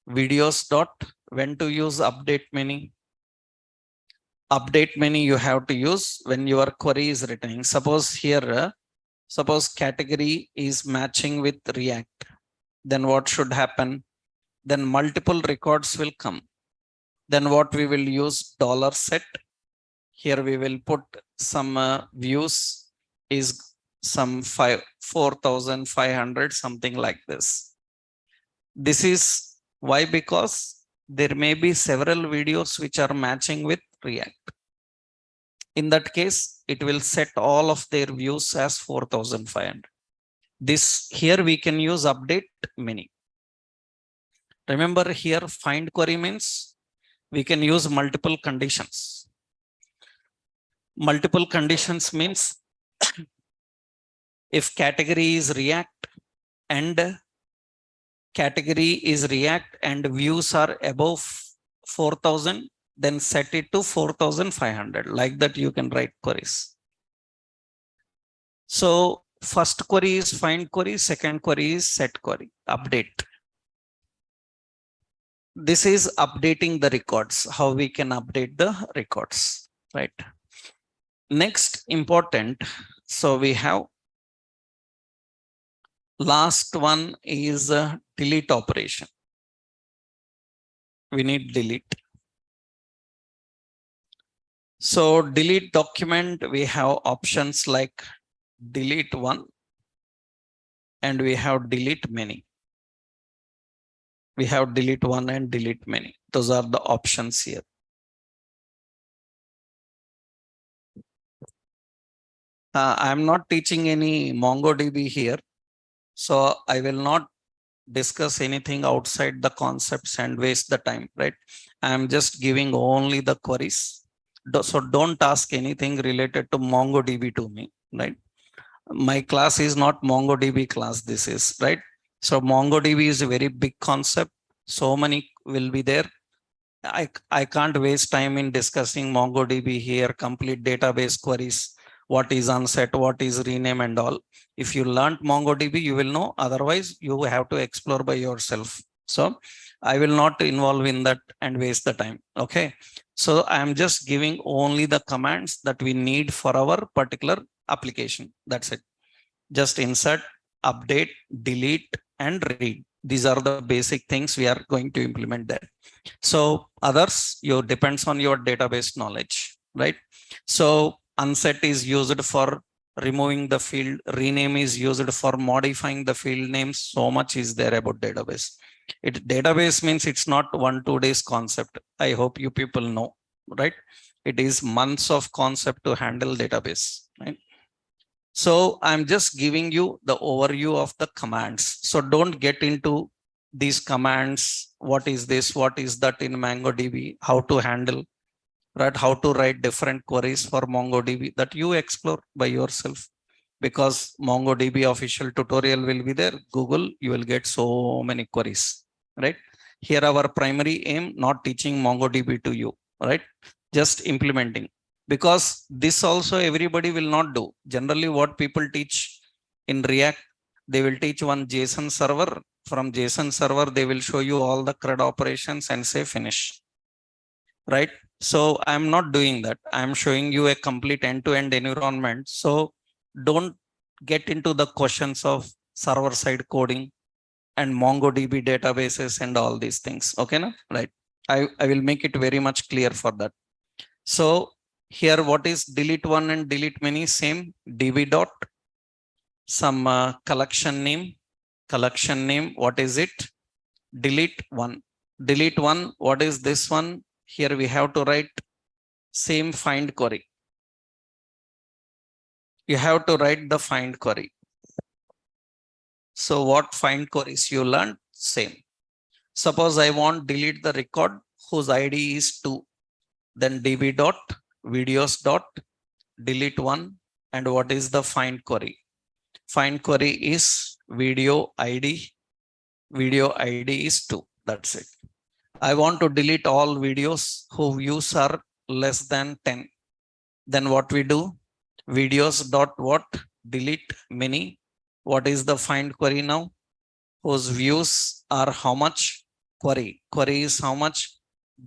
videos dot when to use update many. Update many you have to use when your query is returning. Suppose here, suppose category is matching with React. Then what should happen? Then multiple records will come. Then what we will use? $set. Here we will put some views is some 4,500, something like this. This is why? Because there may be several videos which are matching with React. In that case, it will set all of their views as 4,500. This here we can use update many. Remember here find query means we can use multiple conditions. Multiple conditions means if category is React and views are above 4,000, then set it to 4,500. Like that you can write queries. So first query is find query, second query is set query, update. This is updating the records, how we can update the records, right? Next important, so we have last one is a delete operation. We need delete. So delete document, we have options like delete one and we have delete many. We have delete one and delete many. Those are the options here. I'm not teaching any MongoDB here. So I will not discuss anything outside the concepts and waste the time, right? I'm just giving only the queries. So don't ask anything related to MongoDB to me, right? My class is not MongoDB class, this is, right? So MongoDB is a very big concept. So many will be there. I can't waste time in discussing MongoDB here, complete database queries, what is unset, what is rename and all. If you learned MongoDB, you will know. Otherwise, you have to explore by yourself. So I will not involve in that and waste the time. Okay. So I'm just giving only the commands that we need for our particular application. That's it. Just insert, update, delete, and read. These are the basic things we are going to implement there. So others, you depends on your database knowledge, right? So unset is used for removing the field, rename is used for modifying the field names. So much is there about database. Database means it's not 1-2 days concept. I hope you people know, right? It is months of concept to handle database, right? So I'm just giving you the overview of the commands. So don't get into these commands. What is this? What is that in MongoDB? How to handle, right? How to write different queries for MongoDB that you explore by yourself. Because MongoDB official tutorial will be there. Google, you will get so many queries, right? Here our primary aim, not teaching MongoDB to you, right? Just implementing. Because this also everybody will not do. Generally, what people teach in React, they will teach one JSON server. From JSON server, they will show you all the CRUD operations and say finish, right? So I'm not doing that. I'm showing you a complete end-to-end environment. So don't get into the questions of server-side coding and MongoDB databases and all these things. Okay, no? Right. I will make it very much clear for that. So here, what is delete one and delete many? Same db dot, some collection name. What is it? Delete one. Delete one. What is this one? Here we have to write same find query. You have to write the find query. So what find queries you learned? Same. Suppose I want delete the record whose ID is 2. Then db dot videos dot delete one. And what is the find query? Find query is video ID. Video ID is 2. That's it. I want to delete all videos whose views are less than 10. Then what we do? Videos dot what? Delete many. What is the find query now? Whose views are how much? Query. Query is how much?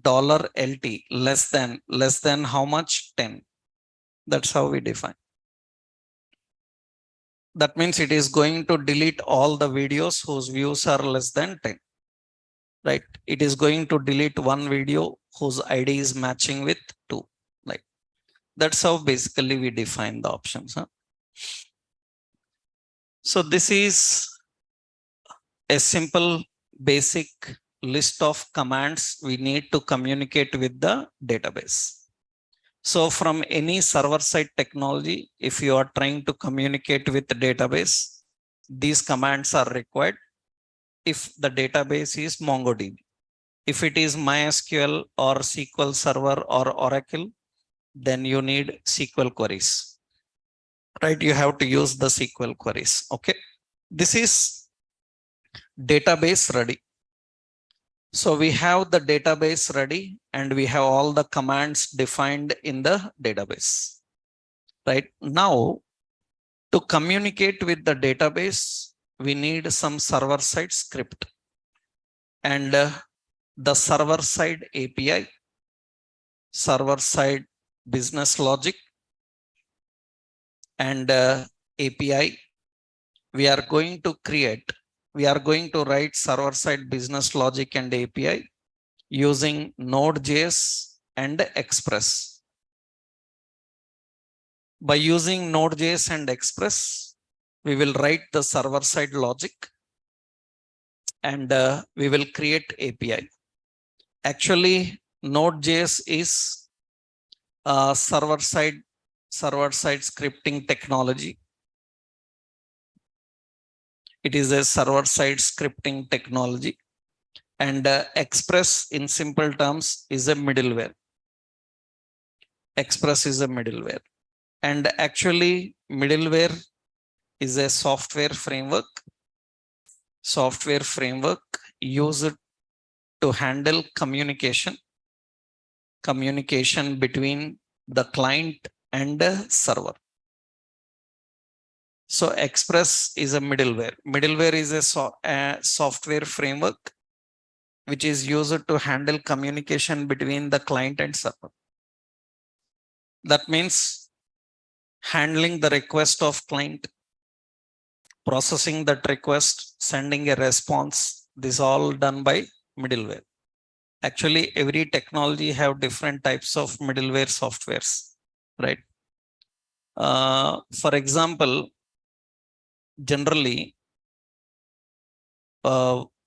$LT. Less than how much? 10. That's how we define. That means it is going to delete all the videos whose views are less than 10. Right? It is going to delete one video whose ID is matching with 2. Like that's how basically we define the options. Huh? So this is a simple basic list of commands we need to communicate with the database. So from any server-side technology, if you are trying to communicate with the database, these commands are required if the database is MongoDB. If it is MySQL or SQL Server or Oracle, then you need SQL queries. Right? You have to use the SQL queries. Okay. This is database ready. So we have the database ready and we have all the commands defined in the database. Right now, to communicate with the database, we need some server-side script. And the server side API, server side business logic, and API. We are going to write server side business logic and API using Node.js and Express. By using Node.js and Express, we will write the server side logic and we will create API. Actually, Node.js is a server side scripting technology. It is a server side scripting technology, and Express in simple terms is a middleware. Express is a middleware, and actually middleware is a software framework used to handle communication between the client and the server. So Express is a middleware. Middleware is a software framework which is used to handle communication between the client and server. That means handling the request of client, processing that request, sending a response. This is all done by middleware. Actually, every technology have different types of middleware softwares, right? For example, generally,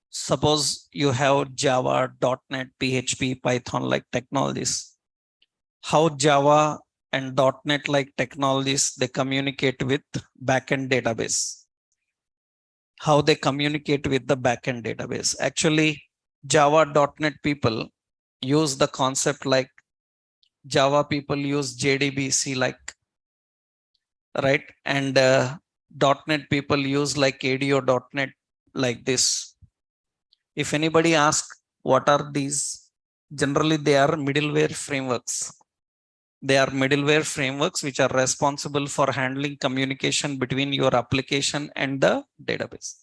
suppose you have Java, .NET, PHP, Python like technologies. How Java and .NET like technologies, they communicate with backend database. How they communicate with the backend database. Actually, Java .NET people use the concept like Java people use JDBC like, right? And .NET people use like ADO.NET like this. If anybody asks what are these, generally they are middleware frameworks. They are middleware frameworks which are responsible for handling communication between your application and the database,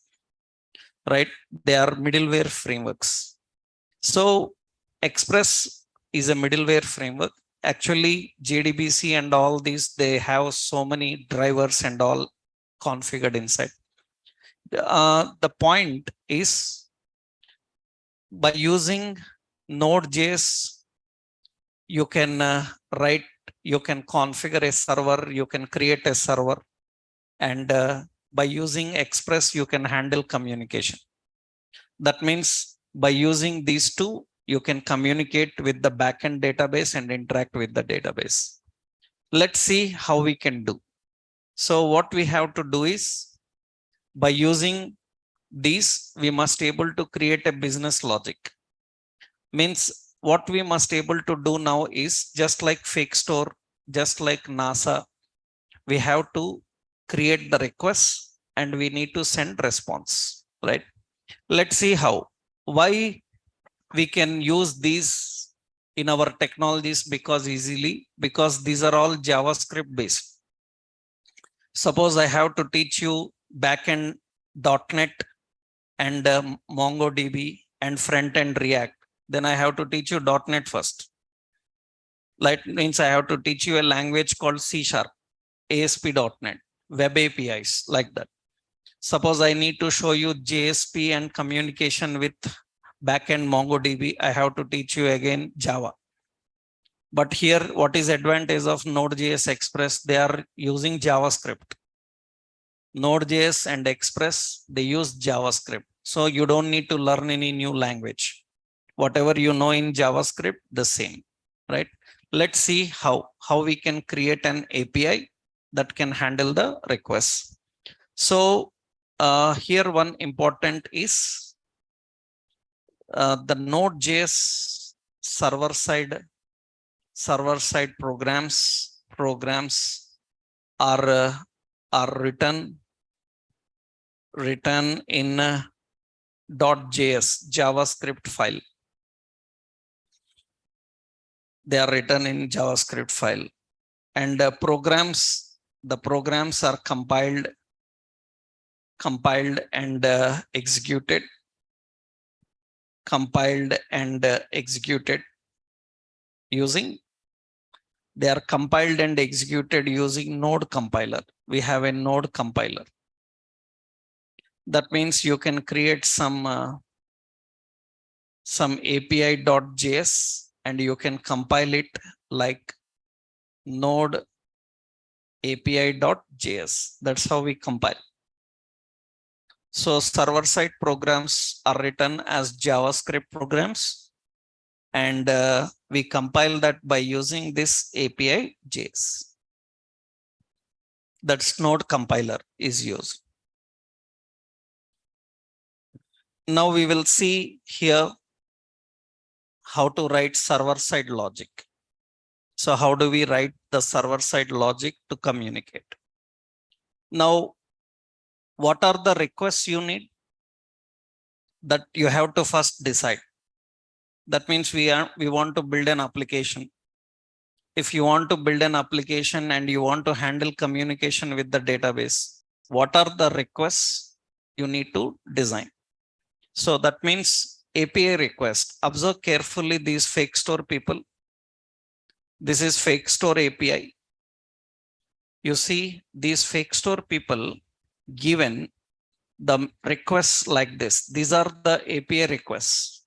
right? They are middleware frameworks. So Express is a middleware framework. Actually, JDBC and all these, they have so many drivers and all configured inside. The point is, by using Node.js, you can you can configure a server, you can create a server, and by using Express, you can handle communication. That means by using these two, you can communicate with the backend database and interact with the database. Let's see how we can do. So what we have to do is, by using these, we must able to create a business logic. Means what we must able to do now is, just like fake store, just like NASA, we have to create the request and we need to send response, right? Let's see how. Why we can use these in our technologies because these are all JavaScript based. Suppose I have to teach you backend .NET and MongoDB and front-end React, then I have to teach you .NET first. Like means I have to teach you a language called C#, ASP.NET, web APIs, like that. Suppose I need to show you JSP and communication with backend MongoDB, I have to teach you again Java. But here, what is advantage of Node.js Express? They are using JavaScript. Node.js and Express, they use JavaScript. So you don't need to learn any new language. Whatever you know in JavaScript, the same, right? Let's see how we can create an API that can handle the requests. So here one important is the Node.js server side programs are written in .js JavaScript file. They are written in JavaScript file, and the programs are compiled and executed compiled and executed using, they are compiled and executed using node compiler. We have a node compiler. That means you can create some API.js and you can compile it like node API.js. That's how we compile. So server-side programs are written as JavaScript programs, and we compile that by using this API.js. That's node compiler is used. Now we will see here how to write server-side logic. So how do we write the server-side logic to communicate? Now, what are the requests you need? That you have to first decide. That means we want to build an application. If you want to build an application and you want to handle communication with the database, what are the requests you need to design? So that means API request. Observe carefully these fake store people. This is fake store API. You see these fake store people given the requests like this. These are the API requests.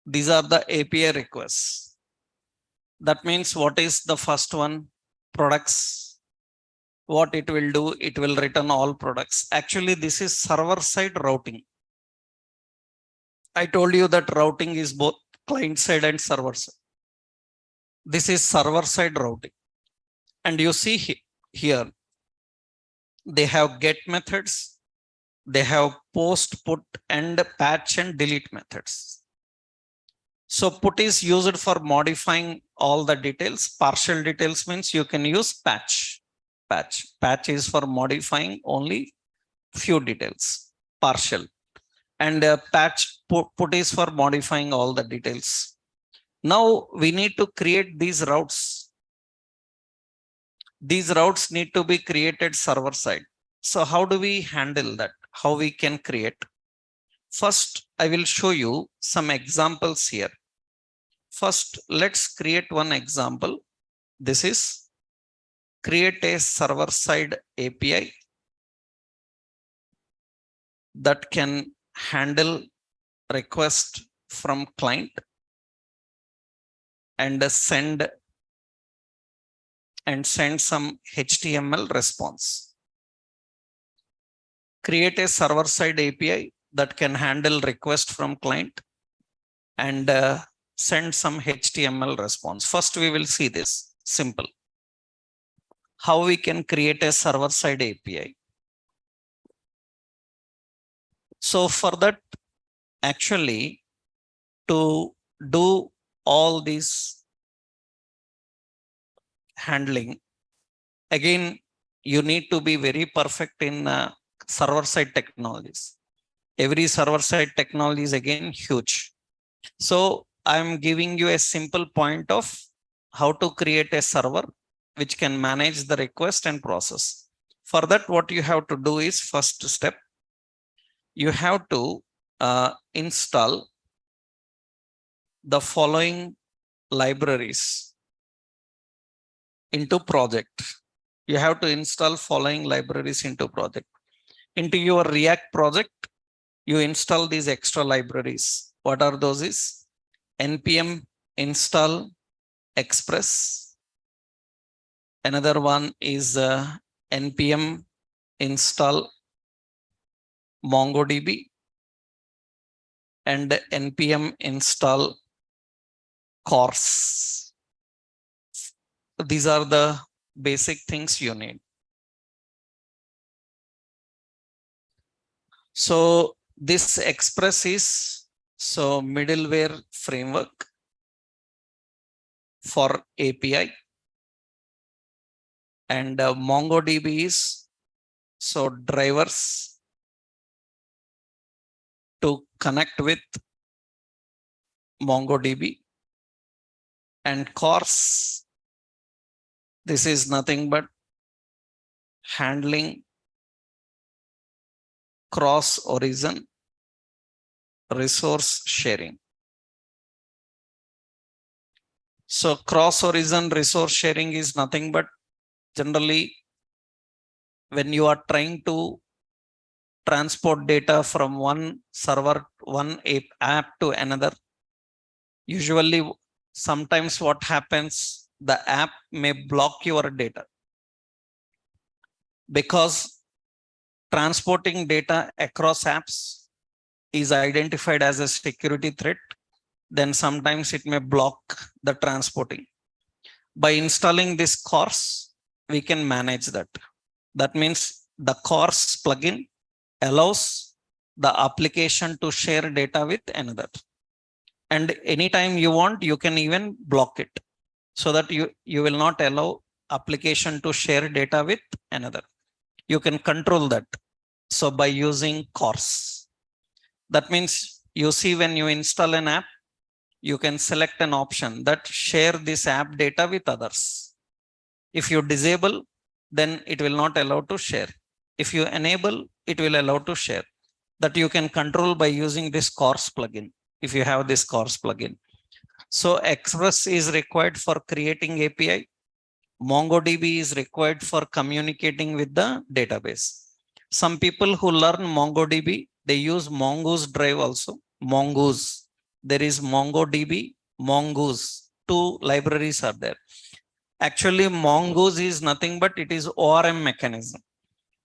These are the API requests. That means what is the first one? Products. What it will do, it will return all products. Actually, this is server-side routing. I told you that routing is both client-side and server-side. This is server-side routing. And you see here, they have get methods. They have post, put, and patch and delete methods. So put is used for modifying all the details. Partial details means you can use patch. Patch is for modifying only few details, partial. And patch put is for modifying all the details. Now we need to create these routes. These routes need to be created server side. So how do we handle that? How we can create? First, I will show you some examples here. First, let's create one example. This is create a server-side API that can handle request from client and send some HTML response. Create a server-side API that can handle request from client and send some HTML response. First, we will see this simple. How we can create a server-side API. So for that, actually, to do all these handling, again, you need to be very perfect in server-side technologies. Every server-side technology is again huge. So I'm giving you a simple point of how to create a server which can manage the request and process. For that, what you have to do is first step, you have to install the following libraries into project. You have to install following libraries into project. Into your React project, you install these extra libraries. What are those is npm install express. Another one is npm install MongoDB and npm install course. These are the basic things you need. So this express is middleware framework for API, and MongoDB is drivers to connect with MongoDB, and course, this is nothing but handling cross origin resource sharing. So cross-horizon resource sharing is nothing but generally when you are trying to transport data from one server, one app to another. Usually, sometimes what happens, the app may block your data because transporting data across apps is identified as a security threat. Then sometimes it may block the transporting. By installing this course, we can manage that. That means the course plugin allows the application to share data with another. And anytime you want, you can even block it so that you will not allow application to share data with another. You can control that. So by using course, that means you see when you install an app, you can select an option that share this app data with others. If you disable, then it will not allow to share. If you enable, it will allow to share. That you can control by using this course plugin. If you have this course plugin. So Express is required for creating API. MongoDB is required for communicating with the database. Some people who learn MongoDB, they use Mongoose drive also. Mongoose. There is MongoDB, Mongoose. Two libraries are there. Actually, Mongoose is nothing but it is ORM mechanism.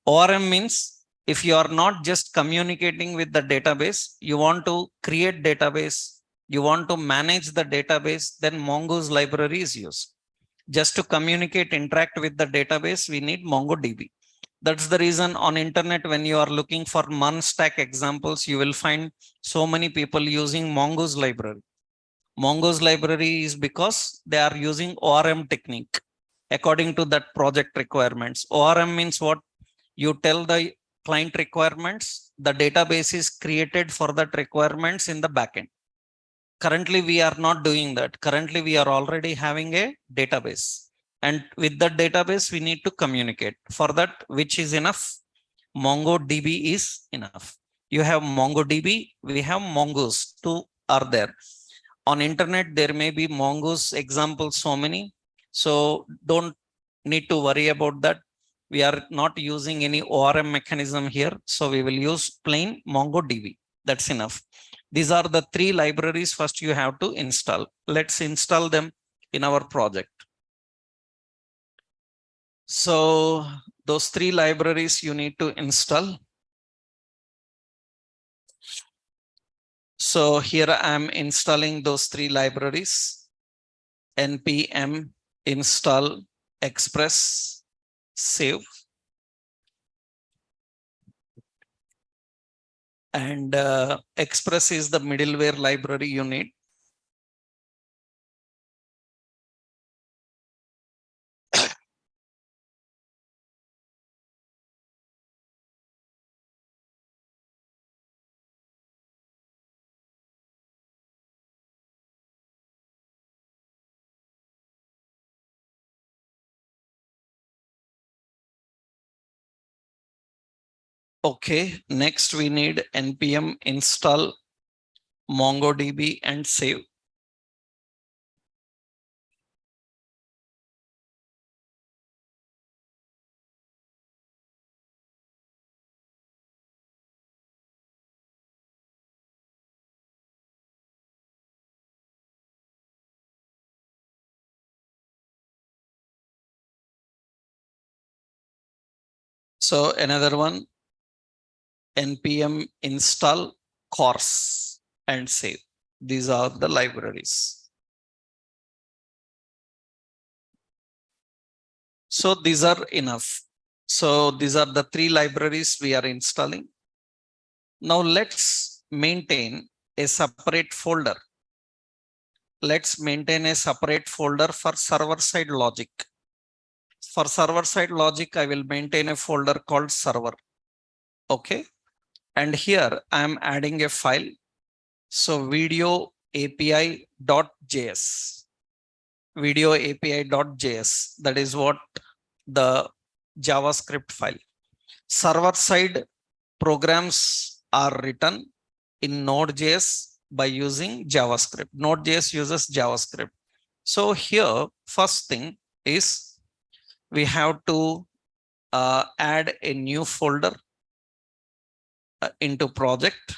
ORM means if you are not just communicating with the database, you want to create database, you want to manage the database, then Mongoose library is used. Just to communicate, interact with the database, we need MongoDB. That's the reason on internet, when you are looking for Munstack examples, you will find so many people using Mongoose library. Mongoose library is because they are using ORM technique according to that project requirements. ORM means what? You tell the client requirements, the database is created for that requirements in the backend. Currently, we are not doing that. Currently, we are already having a database. And with that database, we need to communicate. For that, which is enough? MongoDB is enough. You have MongoDB, we have Mongoose. Two are there. On internet, there may be Mongoose examples, so many. So don't need to worry about that. We are not using any ORM mechanism here. So we will use plain MongoDB. That's enough. These are the three libraries first you have to install. Let's install them in our project. So those three libraries you need to install. So here I am installing those three libraries. npm install express save. And Express is the middleware library you need. Okay, next we need npm install MongoDB and save. So another one, npm install course and save. These are the libraries. So these are enough. So these are the three libraries we are installing. Now let's maintain a separate folder. Let's maintain a separate folder for server-side logic. For server-side logic, I will maintain a folder called server. Okay. And here I am adding a file. So video API.js. Video API.js. That is what the JavaScript file. Server-side programs are written in Node.js by using JavaScript. Node.js uses JavaScript. So here, first thing is we have to add a new folder into project.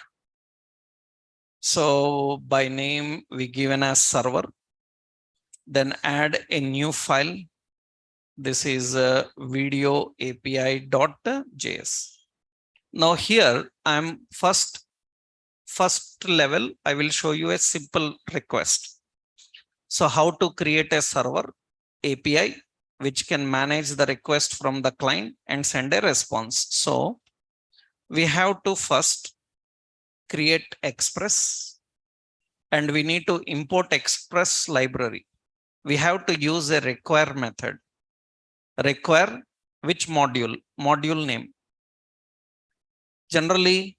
So by name we given as server, then add a new file. This is video API.js. Now here I'm first level, I will show you a simple request. So how to create a server API which can manage the request from the client and send a response. So we have to first create Express, and we need to import Express library. We have to use a require method. Require which module? Module name. Generally,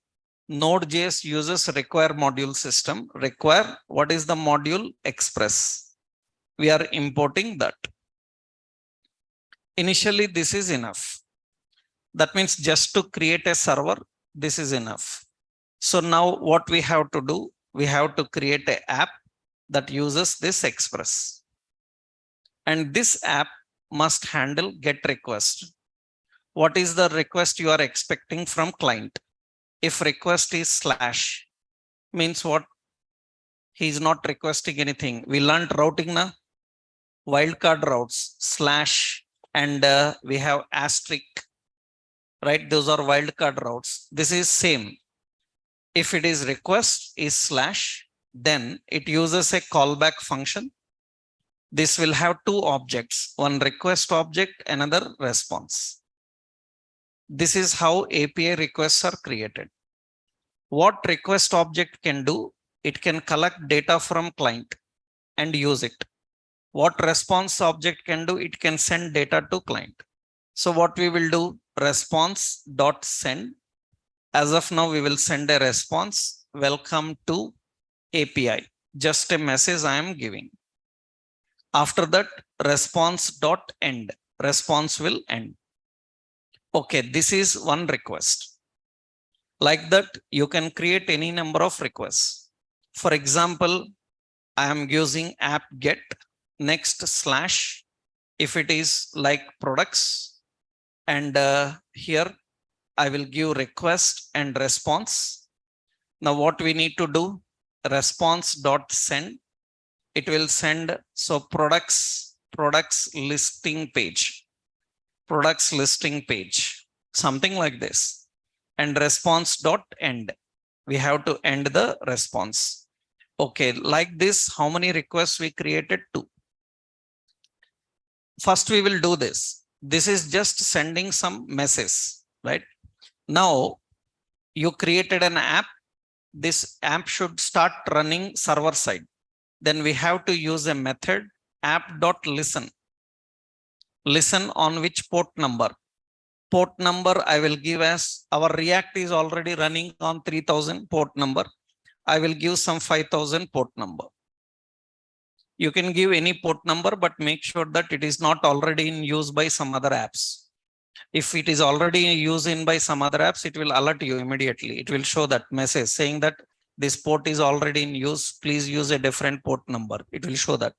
Node.js uses require module system. Require, what is the module? Express. We are importing that. Initially, this is enough. That means just to create a server, this is enough. So now what we have to do, we have to create an app that uses this Express. And this app must handle get request. What is the request you are expecting from client? If request is slash, means what? He is not requesting anything. We learned routing na, wildcard routes, slash, and we have asterisk, right? Those are wildcard routes. This is same. If it is request is slash, then it uses a callback function. This will have two objects, one request object, another response. This is how API requests are created. What request object can do? It can collect data from client and use it. What response object can do? It can send data to client. So what we will do? Response.send. As of now, we will send a response. Welcome to API. Just a message I am giving. After that, response.end. Response will end. Okay, this is one request. Like that, you can create any number of requests. For example, I am using app get next slash. If it is like products, and here I will give request and response. Now what we need to do? Response.send. It will send, so products listing page, something like this. And response.end. We have to end the response. Okay, like this, how many requests we created? 2. First, we will do this. This is just sending some message, right? Now, you created an app. This app should start running server side. Then we have to use a method app.listen. Listen on which port number? Port number I will give as our React is already running on 3000 port number. I will give some 5000 port number. You can give any port number, but make sure that it is not already in use by some other apps. If it is already in use by some other apps, it will alert you immediately. It will show that message saying that this port is already in use. Please use a different port number. It will show that.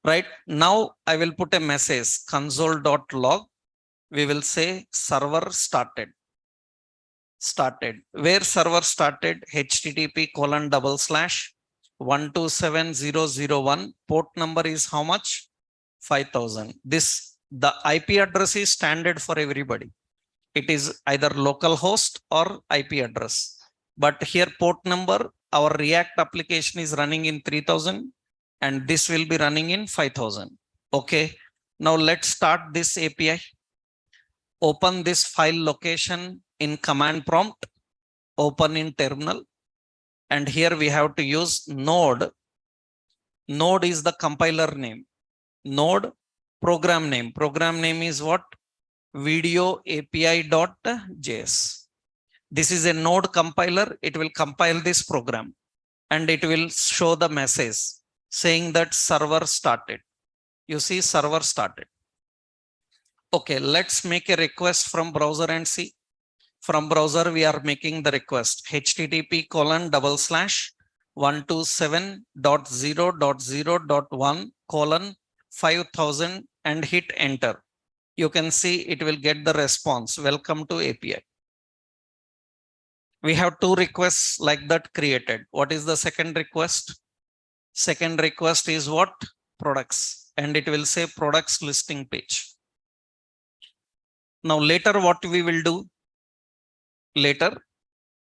Right now, I will put a message console.log. We will say server started. Where server started? http://127.0.0.1. Port number is how much? 5000. The IP address is standard for everybody. It is either localhost or IP address. But here port number, our React application is running in 3000 and this will be running in 5000. Okay. Now let's start this API. Open this file location in command prompt. Open in terminal. And here we have to use node. Node is the compiler name. Node program name. Program name is what? Video API.js. This is a node compiler. It will compile this program and it will show the message saying that server started. You see server started. Okay, let's make a request from browser and see. From browser, we are making the request http://127.0.0.1:5000 and hit enter. You can see it will get the response. Welcome to API. We have two requests like that created. What is the second request? Second request is what? Products. And it will say products listing page. Now later what we will do? Later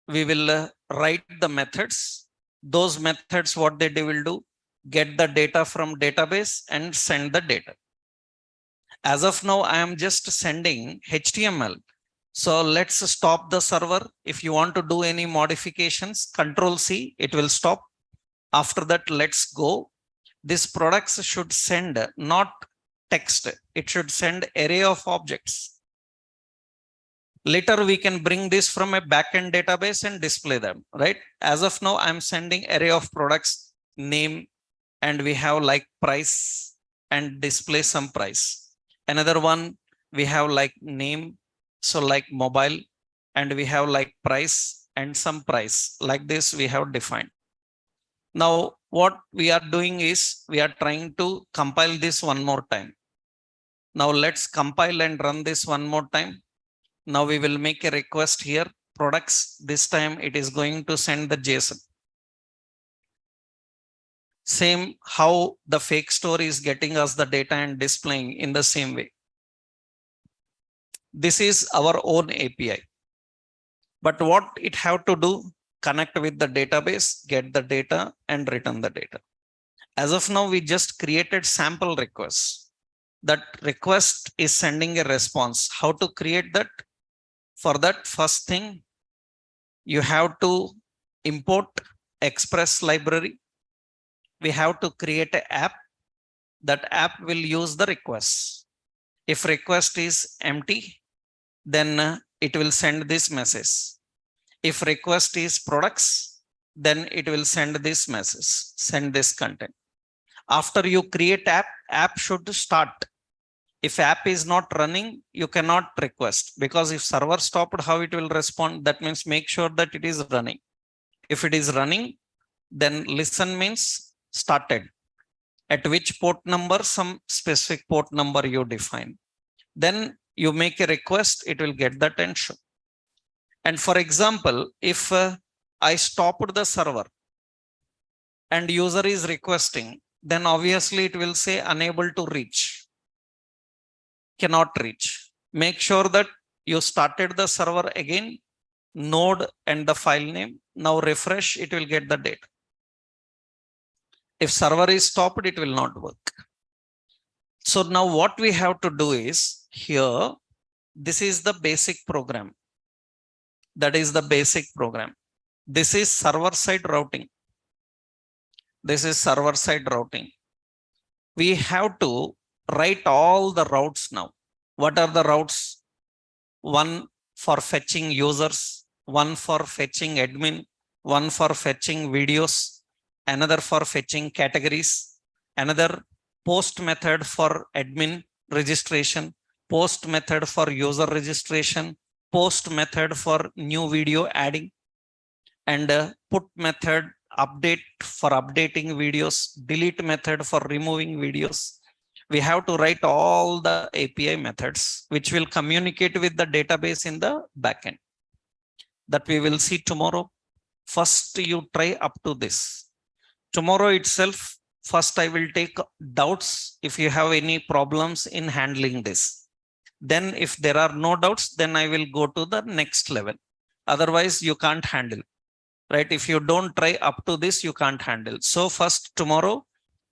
we will write the methods. Those methods, what they will do? Get the data from database and send the data. As of now, I am just sending HTML. So let's stop the server. If you want to do any modifications, Control C, it will stop. After that, let's go. This products should send not text. It should send array of objects. Later, we can bring this from a backend database and display them, right? As of now, I'm sending array of products, name, and we have like price and display some price. Another one, we have like name, so like mobile, and we have like price and some price. Like this, we have defined. Now, what we are doing is we are trying to compile this one more time. Now, let's compile and run this one more time. Now we will make a request here, products. This time it is going to send the JSON. Same how the fake store is getting us the data and displaying in the same way. This is our own API. But what it have to do? Connect with the database, get the data and return the data. As of now, we just created sample requests. That request is sending a response. How to create that? For that, first thing, you have to import Express library. We have to create an app. That app will use the requests. If request is empty, then it will send this message. If request is products, then it will send this message, send this content. After you create app should start. If app is not running, you cannot request, because if server stopped, how it will respond? That means make sure that it is running. If it is running, then listen means started. At which port number? Some specific port number you define. Then you make a request, it will get that and show. And for example, if I stopped the server and user is requesting, then obviously it will say unable to reach. Cannot reach. Make sure that you started the server again, node and the file name. Now refresh, it will get the data. If server is stopped, it will not work. So now what we have to do is here, this is the basic program. That is the basic program. This is server-side routing. This is server-side routing. We have to write all the routes now. What are the routes? One for fetching users, one for fetching admin, one for fetching videos, another for fetching categories, another post method for admin registration, post method for user registration, post method for new video adding, and put method update for updating videos, delete method for removing videos. We have to write all the API methods which will communicate with the database in the backend. That we will see tomorrow. First, you try up to this. Tomorrow itself, first I will take doubts if you have any problems in handling this. Then if there are no doubts, then I will go to the next level. Otherwise, you can't handle. Right? If you don't try up to this, you can't handle. So first tomorrow,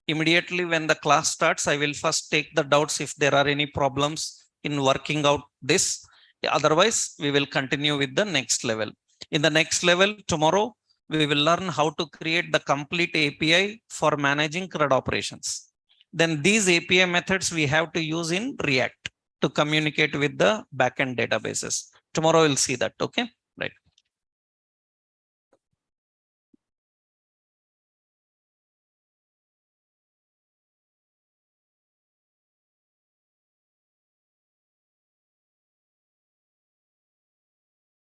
immediately when the class starts, I will first take the doubts if there are any problems in working out this. Otherwise, we will continue with the next level. In the next level, tomorrow, we will learn how to create the complete API for managing CRUD operations. Then these API methods we have to use in React to communicate with the backend databases. Tomorrow we'll see that, okay?